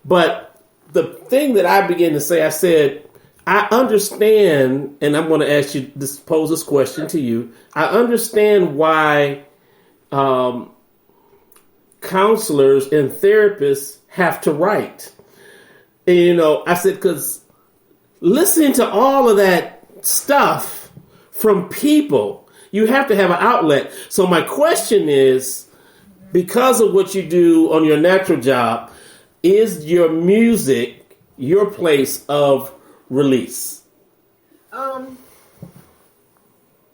but the thing that I began to say, I said, I understand, and I'm going to ask you this, pose this question to you. I understand why counselors and therapists have to write. And, I said, because listening to all of that stuff from people, you have to have an outlet. So my question is, because of what you do on your natural job, is your music your place of release?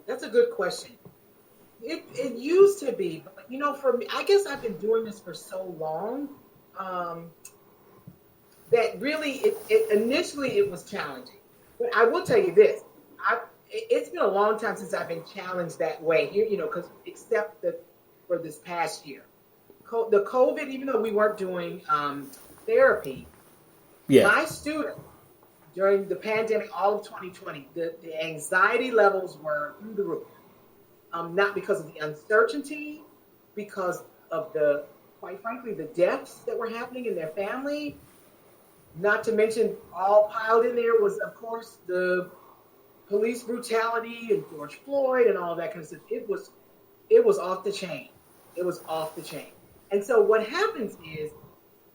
That's a good question. It used to be, but for me, I guess I've been doing this for so long that really, it initially it was challenging. But I will tell you this: it's been a long time since I've been challenged that way. Because except for this past year, the COVID, even though we weren't doing therapy, my students during the pandemic, all of 2020, the anxiety levels were through the roof. Not because of the uncertainty, because of quite frankly, the deaths that were happening in their family. Not to mention, all piled in there was, of course, the police brutality and George Floyd and all that kind of stuff. It was off the chain. It was off the chain. And so what happens is,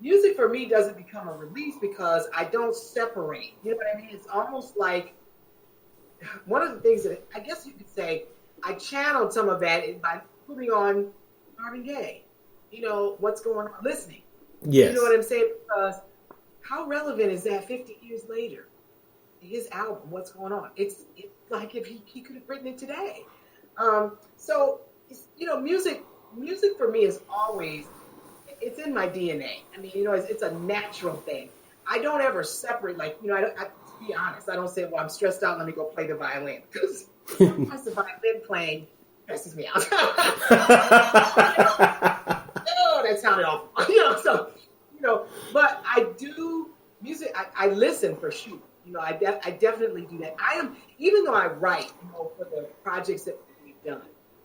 music for me doesn't become a release because I don't separate. You know what I mean? It's almost like one of the things that I guess you could say I channeled some of that by putting on Marvin Gaye. What's going on, listening. Yes. You know what I'm saying? Because how relevant is that 50 years later? His album, what's going on? It's like if he could have written it today. So music for me is always, it's in my DNA. I mean, it's a natural thing. I don't ever separate, to be honest, I don't say, well, I'm stressed out, let me go play the violin. Because sometimes the violin playing stresses me out. Oh, that sounded awful. But I do music, I listen for sure. I definitely do that. Even though I write, for the projects that we've done,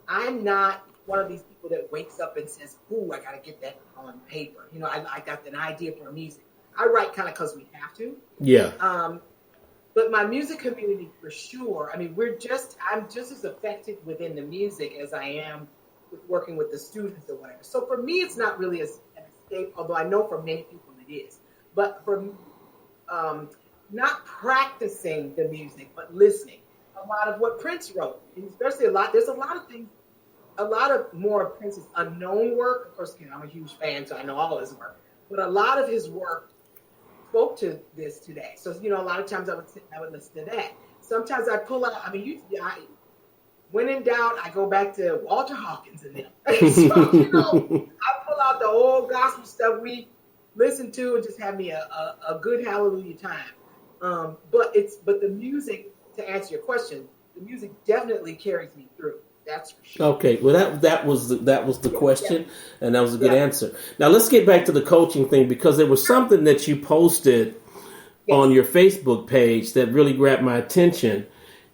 I'm not one of these people that wakes up and says, "Ooh, I got to get that on paper." I got an idea for music. I write kind of because we have to. Yeah. But my music community, for sure. I mean, I'm just as affected within the music as I am with working with the students or whatever. So for me, it's not really an escape, although I know for many people it is. But for not practicing the music, but listening. A lot of what Prince wrote, and especially there's a lot of things, a lot of more of Prince's unknown work. Of course, I'm a huge fan, so I know all his work. But a lot of his work spoke to this today. So, a lot of times I would listen to that. Sometimes I pull out, when in doubt, I go back to Walter Hawkins and them. So, I pull out the old gospel stuff we listened to and just have me a good hallelujah time. But the music, to answer your question, the music definitely carries me through. That's for sure. Okay, well that was the question, and that was a good answer. Now let's get back to the coaching thing, because there was something that you posted on your Facebook page that really grabbed my attention,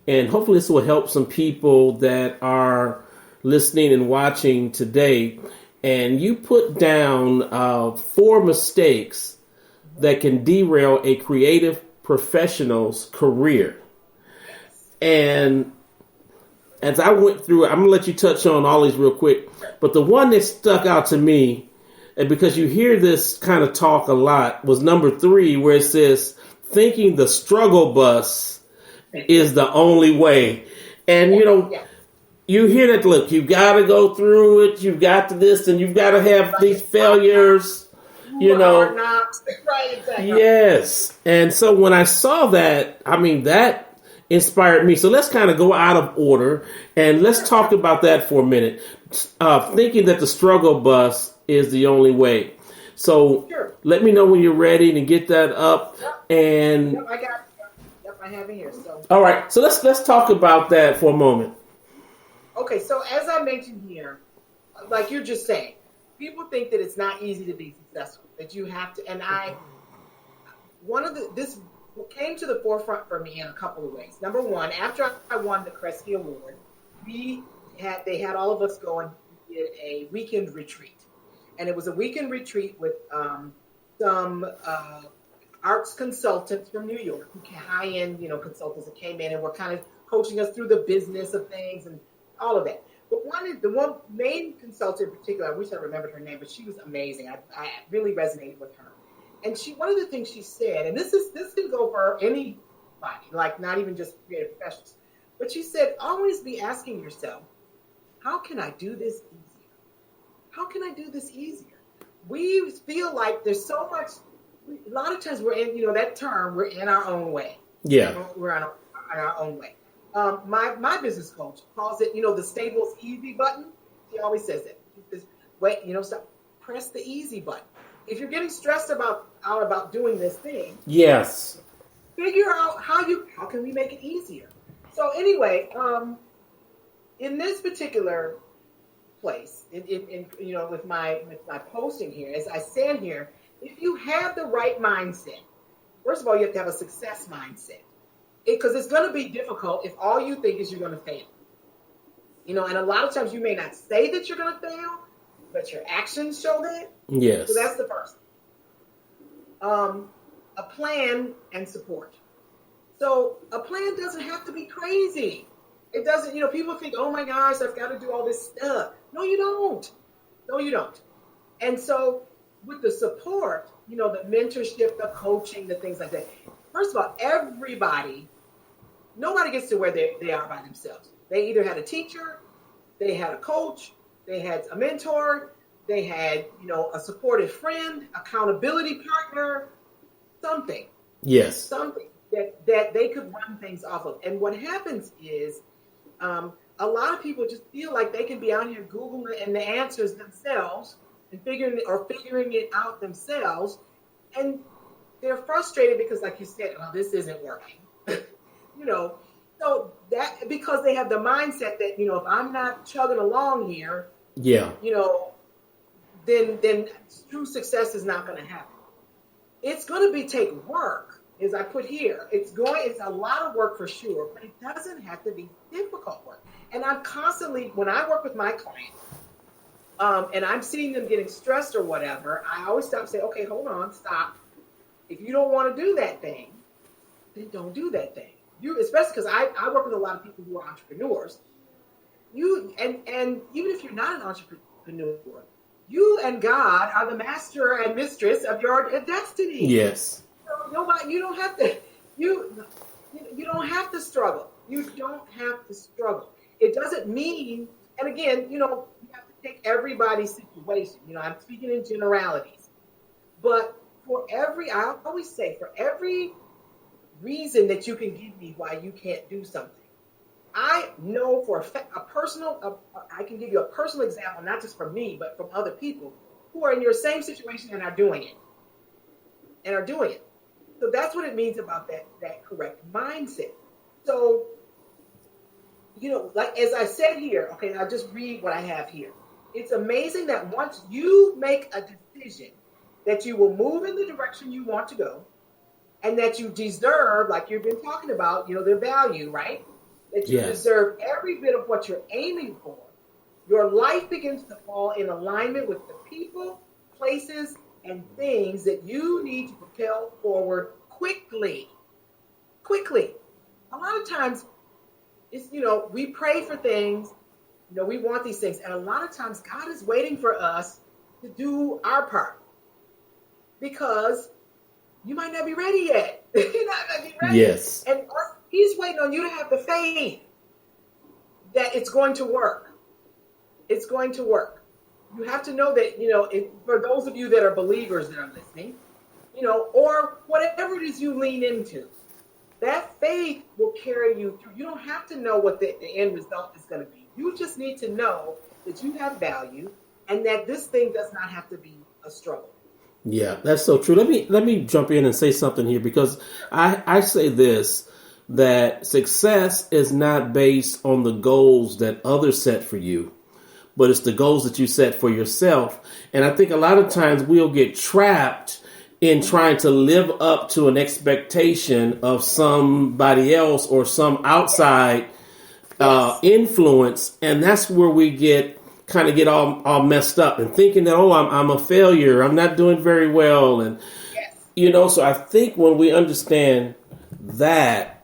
and hopefully this will help some people that are listening and watching today. And you put down 4 mistakes that can derail a creative professional's career. And as I went through it, I'm going to let you touch on all these real quick. But the one that stuck out to me, and because you hear this kind of talk a lot, was number 3, where it says, thinking the struggle bus is the only way. And, you hear that, look, you've got to go through it, you've got to this, and you've got to have these failures, Right, exactly. Yes. And so when I saw that, that inspired me. So let's kind of go out of order and let's talk about that for a minute. Thinking that the struggle bus is the only way. So let me know when you're ready to get that up. And I got it. Yep, I have it here. So all right. So let's talk about that for a moment. Okay. So as I mentioned here, like you're just saying, people think that it's not easy to be successful, that you have to, and this came to the forefront for me in a couple of ways. Number one, after I won the Kresge Award, they had all of us go and did a weekend retreat, and it was a weekend retreat with some arts consultants from New York, high-end, consultants that came in and were kind of coaching us through the business of things and all of that. But the one main consultant in particular, I wish I remembered her name, but she was amazing. I really resonated with her. And one of the things she said, and this can go for anybody, like not even just creative professionals, but she said, always be asking yourself, how can I do this easier? How can I do this easier? We feel like there's so much. A lot of times we're in, that term, we're in our own way. Yeah. We're in our own way. My business coach calls it, the Stables easy button. He always says that. He says, wait, stop, press the easy button. If you're getting stressed about doing this thing, yes, figure out how can we make it easier. So anyway, in this particular place, with my posting here, as I stand here, if you have the right mindset, first of all, you have to have a success mindset, because it's going to be difficult if all you think is you're going to fail. And a lot of times you may not say that you're going to fail, but your actions show that. Yes. So that's the first. A plan and support. So a plan doesn't have to be crazy. It doesn't, people think, oh my gosh, I've got to do all this stuff. No, you don't. No, you don't. And so with the support, the mentorship, the coaching, the things like that. First of all, nobody gets to where they are by themselves. They either had a teacher, they had a coach, they had a mentor, they had, a supportive friend, accountability partner, something. Yes. Something that they could run things off of. And what happens is a lot of people just feel like they can be out here Googling and the answers themselves and figuring it out themselves. And they're frustrated because, like you said, well, this isn't working. So that because they have the mindset that, if I'm not chugging along here, yeah, then true success is not going to happen. It's going to take work, as I put here. It's a lot of work for sure, but it doesn't have to be difficult work. And I'm constantly, when I work with my clients, and I'm seeing them getting stressed or whatever, I always stop and say, okay, hold on, stop. If you don't want to do that thing, then don't do that thing. Especially because I work with a lot of people who are entrepreneurs. And even if you're not an entrepreneur, you and God are the master and mistress of your destiny. Yes. So you don't have to. You don't have to struggle. You don't have to struggle. It doesn't mean. And again, you have to take everybody's situation. I'm speaking in generalities. But I always say, for every reason that you can give me why you can't do something, I know for I can give you a personal example, not just from me, but from other people who are in your same situation and are doing it. So that's what it means about that correct mindset. So, like as I said here, okay, I'll just read what I have here. It's amazing that once you make a decision that you will move in the direction you want to go, and that you deserve, like you've been talking about, the value, right? That you deserve every bit of what you're aiming for, your life begins to fall in alignment with the people, places, and things that you need to propel forward quickly. Quickly. A lot of times, it's, we pray for things, we want these things, and a lot of times God is waiting for us to do our part, because you might not be ready yet. You're not going to be ready. Yes. And He's waiting on you to have the faith that it's going to work. It's going to work. You have to know that, for those of you that are believers that are listening, or whatever it is you lean into, that faith will carry you through. You don't have to know what the end result is going to be. You just need to know that you have value and that this thing does not have to be a struggle. Yeah, that's so true. Let me jump in and say something here, because I say this, that success is not based on the goals that others set for you, but it's the goals that you set for yourself. And I think a lot of times we'll get trapped in trying to live up to an expectation of somebody else or some outside influence, and that's where we get all messed up and thinking that, oh, I'm a failure, I'm not doing very well, and so I think when we understand that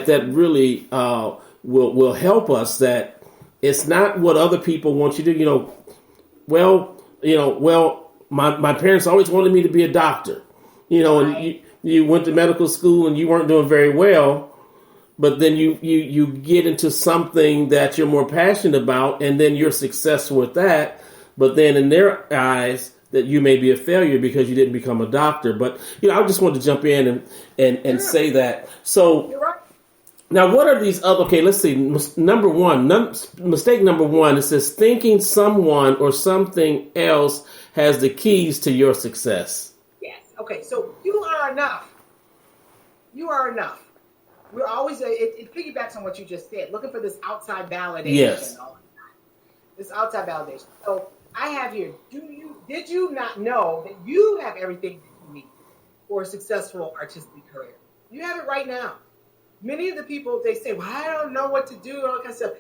really will help us, that it's not what other people want you to do. My parents always wanted me to be a doctor, and you went to medical school and you weren't doing very well. But then you get into something that you're more passionate about, and then you're successful with that. But then in their eyes, that you may be a failure because you didn't become a doctor. But I just want to jump in and say that. So You're right. now, what are these other? Okay, let's see. Mistake number one. It says thinking someone or something else has the keys to your success. Yes. Okay. So you are enough. You are enough. We're always, it piggybacks on what you just said, looking for this outside validation. Yes. All the time. This outside validation. So I have here, did you not know that you have everything that you need for a successful artistic career? You have it right now. Many of the people, they say, well, I don't know what to do, all that kind of stuff.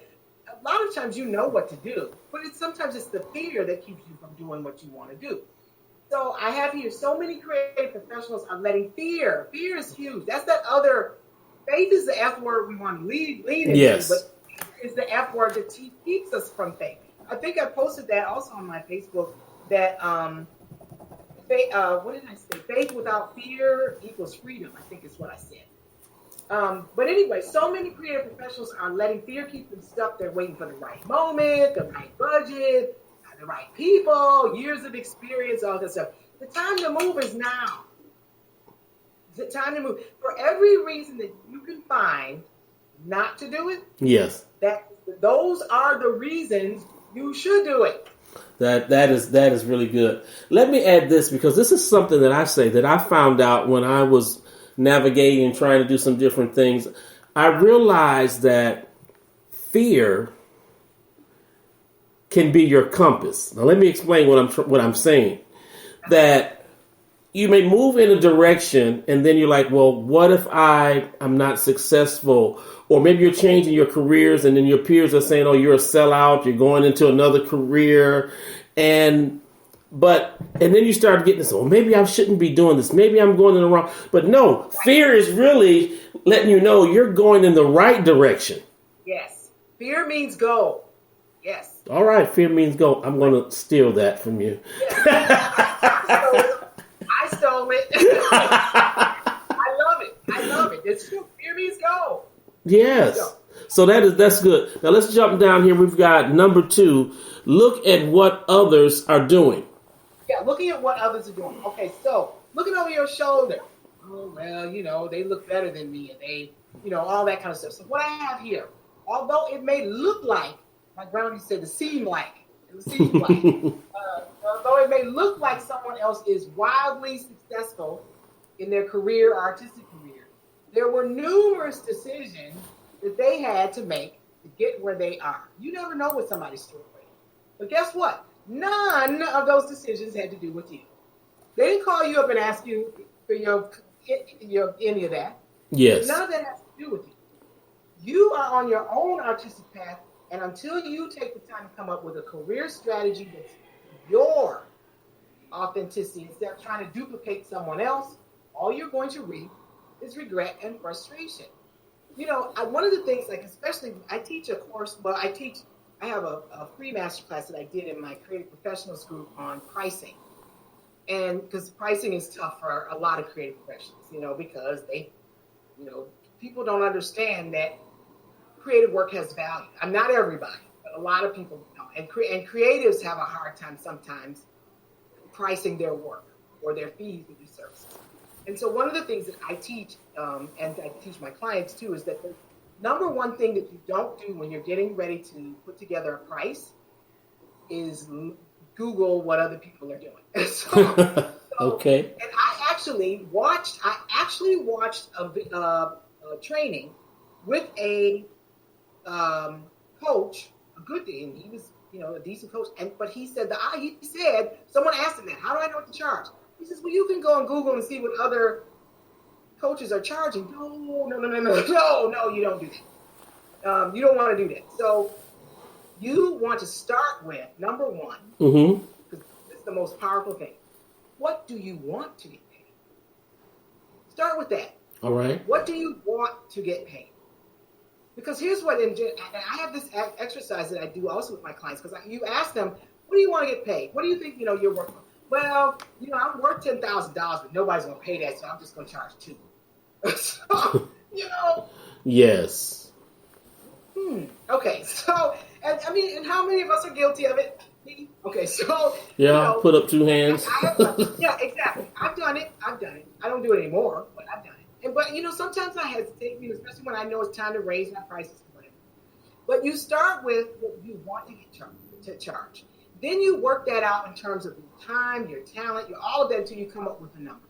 A lot of times you know what to do, but sometimes it's the fear that keeps you from doing what you want to do. So I have here, so many creative professionals are letting fear is huge. That's that other. Faith is the F word we want to lean into, Yes. but faith is the F word that keeps us from faith. I think I posted that also on my Facebook, that faith, what did I say? Faith without fear equals freedom, I think is what I said. But anyway, so many creative professionals are letting fear keep them stuck. They're waiting for the right moment, the right budget, the right people, years of experience, all that stuff. The time to move is now. The time to move. For every reason that you can find not to do it, Yes. Those are the reasons you should do it. That is really good. Let me add this, because this is something that I say that I found out when I was navigating and trying to do some different things. I realized that fear can be your compass. Now let me explain what I'm saying. That you may move in a direction and then you're like, well, what if I'm not successful? Or maybe you're changing your careers and then your peers are saying, oh, you're a sellout, you're going into another career. And then you start getting this, oh, maybe I shouldn't be doing this. Maybe I'm going in the wrong. But no, fear is really letting you know you're going in the right direction. Yes. Fear means go. Yes. All right. Fear means go. I'm going to steal that from you. Yes. I stole it. I love it. It's true. Fear means go. Yes. So that's good. Now let's jump down here. We've got number 2. Look at what others are doing. Yeah, looking at what others are doing. Okay, so looking over your shoulder. Oh, well, they look better than me, and they, all that kind of stuff. So what I have here, although it may look like, my grandma said, it seemed like, although it may look like someone else is wildly successful in their career or artistic career, there were numerous decisions that they had to make to get where they are. You never know what somebody's story is. But guess what? None of those decisions had to do with you. They didn't call you up and ask you for your any of that. Yes. None of that has to do with you. You are on your own artistic path, and until you take the time to come up with a career strategy that's your authenticity, instead of trying to duplicate someone else, all you're going to reap is regret and frustration. One of the things, like, especially, I teach a course, I have a free masterclass that I did in my creative professionals group on pricing. And because pricing is tough for a lot of creative professionals, because people don't understand that creative work has value. I'm not everybody, but a lot of people don't. And creatives have a hard time sometimes pricing their work or their fees for these services. And so one of the things that I teach, and I teach my clients too, is that the number one thing that you don't do when you're getting ready to put together a price is Google what other people are doing. Okay. And I actually watched a training with a coach, a good thing. He was, a decent coach. But he said someone asked him that, how do I know what to charge? He says, well, you can go on Google and see what other coaches are charging. No, you don't do that. You don't want to do that. So you want to start with, number one, because it's the most powerful thing. What do you want to get paid? Start with that. All right. What do you want to get paid? Because here's what, and I have this exercise that I do also with my clients, because you ask them, what do you want to get paid? What do you think, you're worth? Well, I'm worth $10,000, but nobody's going to pay that, so I'm just going to charge $2,000. So, Yes. Okay, so, and how many of us are guilty of it? Me? Okay, so. Yeah, put up two hands. Yeah, exactly. I've done it. I don't do it anymore, but I've done it. But, sometimes I hesitate, especially when I know it's time to raise my prices or whatever. But you start with what you want to charge. Then you work that out in terms of your time, your talent, all of that until you come up with a number.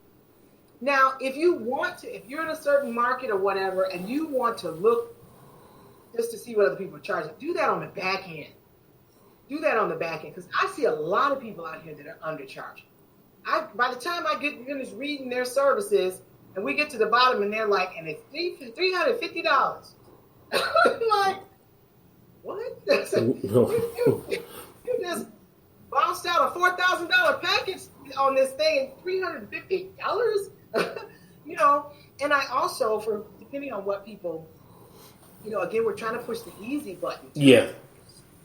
Now, if you're in a certain market or whatever, and you want to look just to see what other people are charging, do that on the back end. Because I see a lot of people out here that are undercharging. By the time I get finished reading their services, and we get to the bottom, and they're like, and it's $350. I'm like, what? You just bounced out a $4,000 package on this thing, $350. And I also, depending on what people, again, we're trying to push the easy button. Yeah.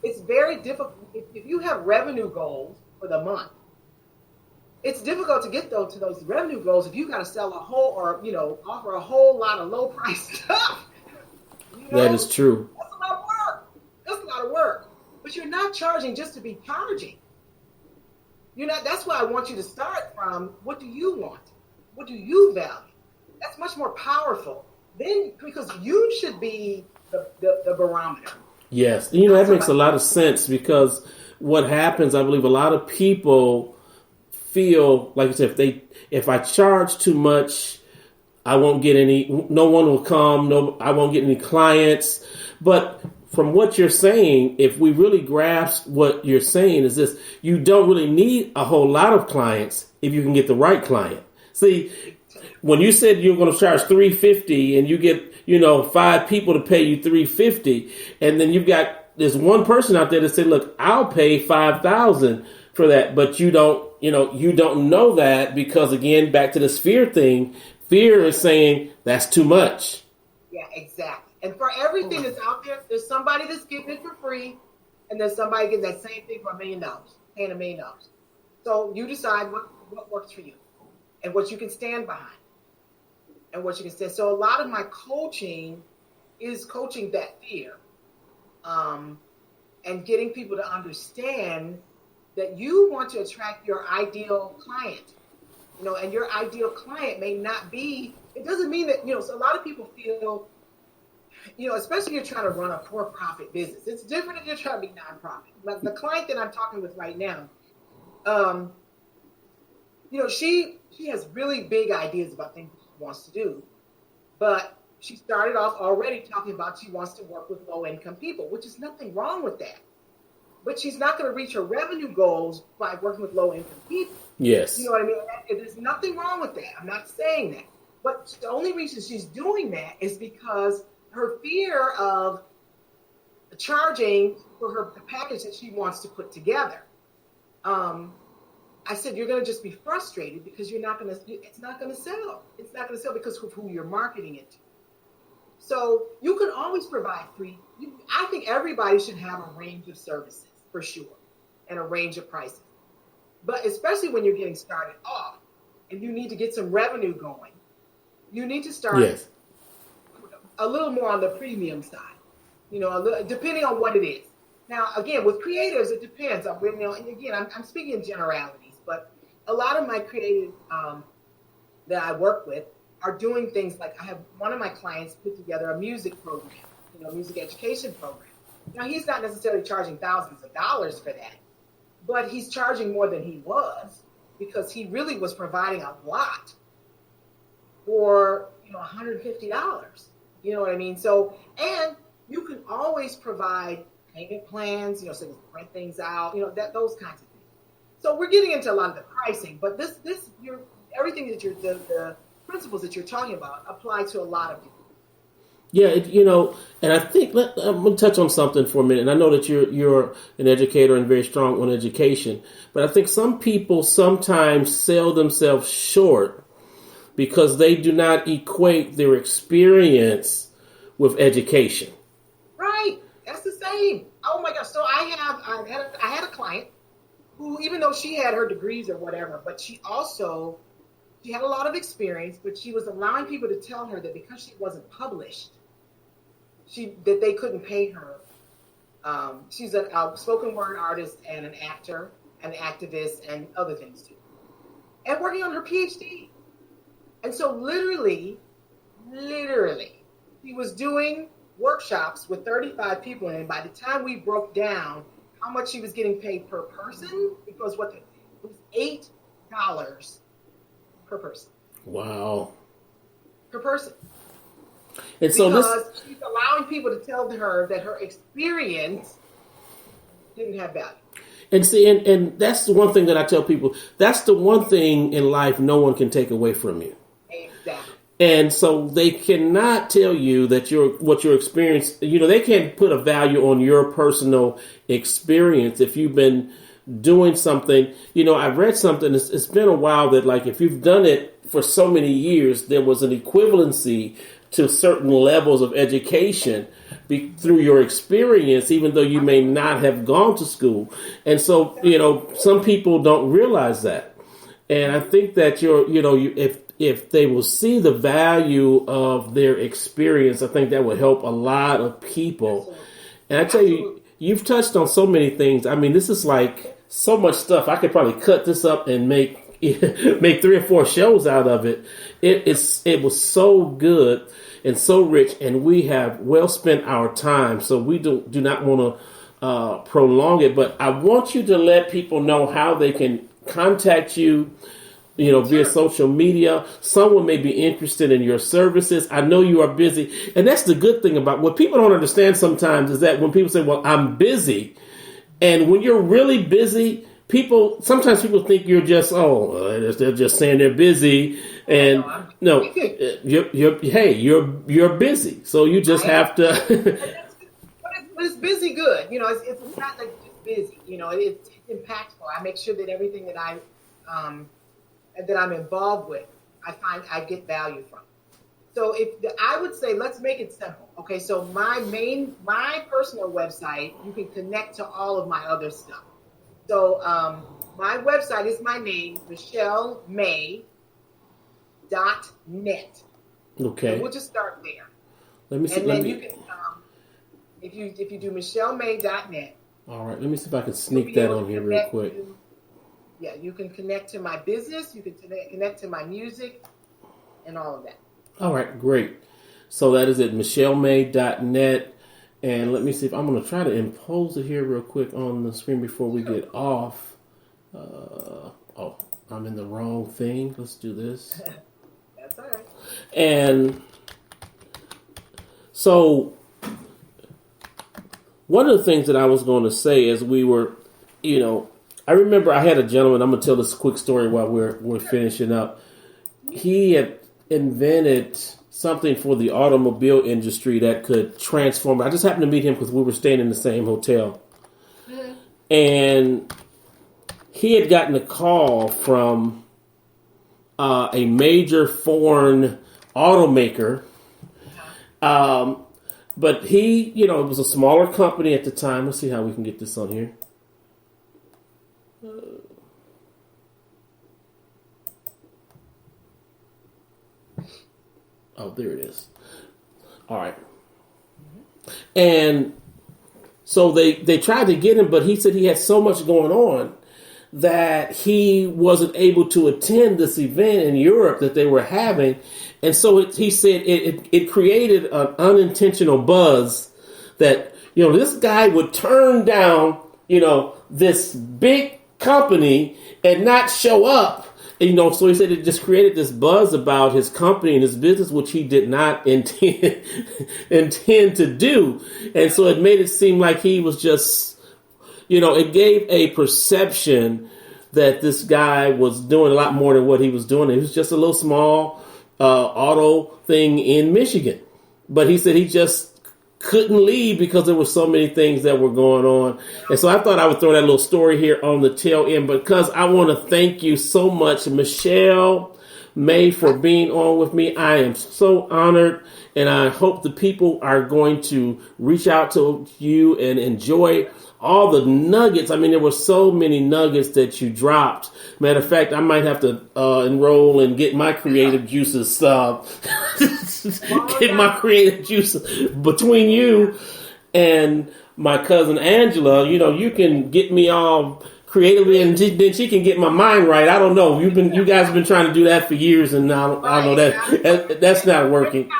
It's very difficult. If you have revenue goals for the month, it's difficult to get to those revenue goals if you got to sell a whole or, offer a whole lot of low price stuff. That is true. That's a lot of work. But you're not charging just to be charging. That's why I want you to start from, what do you want? What do you value? That's much more powerful. Then, because you should be the barometer. Yes. That makes a lot of sense, because what happens, I believe a lot of people feel like I said, if I charge too much, I won't get no one will come, I won't get any clients. But from what you're saying, if we really grasp what you're saying, is this: you don't really need a whole lot of clients if you can get the right client. See, when you said you're going to charge $350 and you get, 5 people to pay you $350, and then you've got this one person out there that said, look, I'll pay $5,000 for that. But you don't know that, because again, back to this fear thing, fear is saying that's too much. Yeah, exactly. And for everything that's out there, there's somebody that's getting it for free, and there's somebody getting that same thing for $1 million, paying $1 million. So you decide what works for you and what you can stand behind and what you can stand. So a lot of my coaching is coaching that fear, and getting people to understand that you want to attract your ideal client, and your ideal client may not be, it doesn't mean that, so a lot of people feel, especially if you're trying to run a for-profit business. It's different if you're trying to be nonprofit. Like the client that I'm talking with right now, she has really big ideas about things she wants to do, but she started off already talking about she wants to work with low-income people, which is nothing wrong with that. But she's not going to reach her revenue goals by working with low-income people. Yes. You know what I mean? There's nothing wrong with that. I'm not saying that. But the only reason she's doing that is because her fear of charging for the package that she wants to put together. I said, you're going to just be frustrated because it's not going to sell. It's not going to sell because of who you're marketing it to. So you can always provide free. I think everybody should have a range of services, for sure, and a range of prices. But especially when you're getting started off and you need to get some revenue going, you need to start a little more on the premium side, depending on what it is. Now, again, with creatives, it depends. And again, I'm speaking in generalities, but a lot of my creatives that I work with are doing things like, I have one of my clients put together a music program, music education program. Now, he's not necessarily charging thousands of dollars for that, but he's charging more than he was because he really was providing a lot for, $150. You know what I mean? So, and you can always provide payment plans, so you can rent things out, those kinds of things. So we're getting into a lot of the pricing, but everything that the principles that you're talking about apply to a lot of people. Yeah, and I think I'm going to touch on something for a minute. And I know that you're an educator and very strong on education, but I think some people sometimes sell themselves short because they do not equate their experience with education. Right, that's the same. Oh my gosh! So I had a client who, even though she had her degrees or whatever, but she had a lot of experience, but she was allowing people to tell her that because she wasn't published, that they couldn't pay her. She's a spoken word artist and an actor, an activist, and other things too, and working on her PhD. And so literally, he was doing workshops with 35 people, and by the time we broke down how much she was getting paid per person, because it was $8 per person. Wow. Per person. And so because she's allowing people to tell her that her experience didn't have value. And see, and that's the one thing that I tell people. That's the one thing in life no one can take away from you. Exactly. And so they cannot tell you that what your experience, they can't put a value on your personal experience if you've been doing something. I've read something, it's been a while, that like if you've done it for so many years, there was an equivalency to certain levels of education through your experience, even though you may not have gone to school. And so, some people don't realize that. And I think that if they will see the value of their experience, I think that would help a lot of people. And I tell you, you've touched on so many things. I mean, this is like so much stuff. I could probably cut this up and make 3 or 4 shows out of it. It was so good and so rich, and we have well spent our time. So we do not want to prolong it, but I want you to let people know how they can contact you, via social media. Someone may be interested in your services. I know you are busy. And that's the good thing about what people don't understand sometimes is that when people say, well, I'm busy. And when you're really busy, sometimes people think you're just, they're just saying they're busy. And no, you're busy. So you just have to. But it's busy good. It's not like just busy. It's impactful. I make sure that everything that I'm involved with, I get value from. So I would say, let's make it simple. Okay, so my personal website, you can connect to all of my other stuff. So my website is my name, MichelleMay.net. Okay. And we'll just start there. Let me see. And then you can, if you do MichelleMay.net. All right. Let me see if I can sneak that on here real quick. You can connect to my business. You can connect to my music and all of that. All right, great. So that is at MichelleMay.net. And let me see if I'm going to try to impose it here real quick on the screen before we get off. I'm in the wrong thing. Let's do this. That's all right. And so one of the things that I was going to say as we were, I remember I had a gentleman. I'm going to tell this quick story while we're finishing up. He had invented something for the automobile industry that could transform. I just happened to meet him because we were staying in the same hotel. Mm-hmm. And he had gotten a call from a major foreign automaker. But he, it was a smaller company at the time. Let's see how we can get this on here. There it is. All right. And so they tried to get him, but he said he had so much going on that he wasn't able to attend this event in Europe that they were having. And so he said it created an unintentional buzz that, this guy would turn down, this big company and not show up. So he said it just created this buzz about his company and his business, which he did not intend to do. And so it made it seem like he was just, it gave a perception that this guy was doing a lot more than what he was doing. It was just a little small auto thing in Michigan. But he said he just couldn't leave because there were so many things that were going on. And so I thought I would throw that little story here on the tail end, because I want to thank you so much, Michelle May, for being on with me. I am so honored, and I hope the people are going to reach out to you and enjoy all the nuggets. I mean, there were so many nuggets that you dropped. Matter of fact, I might have to enroll and get my creative juices, get my creative juices between you and my cousin Angela. You know, you can get me all creatively, and then she can get my mind right. I don't know. You guys have been trying to do that for years, and I know that's not working.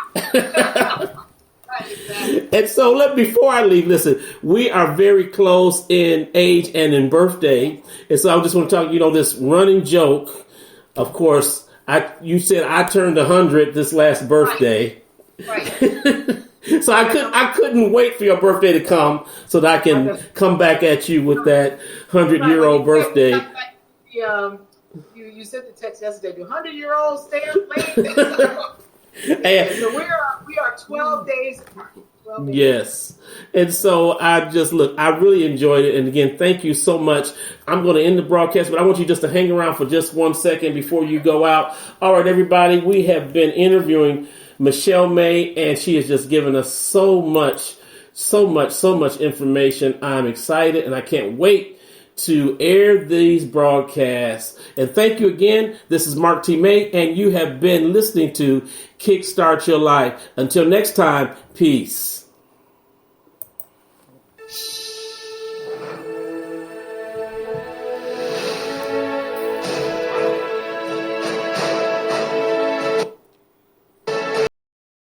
And so before I leave, listen, we are very close in age and in birthday. And so I just want to talk, this running joke. Of course, you said I turned 100 this last birthday. Right. So I couldn't wait for your birthday to come so that I can come back at you with that 100-year-old birthday. You sent the text yesterday. Do 100-year-olds stay up late? So we are 12 days apart. Yes. And so I really enjoyed it. And again, thank you so much. I'm going to end the broadcast, but I want you just to hang around for just 1 second before you go out. All right, everybody, we have been interviewing Michelle May, and she has just given us so much information. I'm excited, and I can't wait to air these broadcasts. And thank you again. This is Mark T. May, and you have been listening to Kickstart Your Life. Until next time, peace.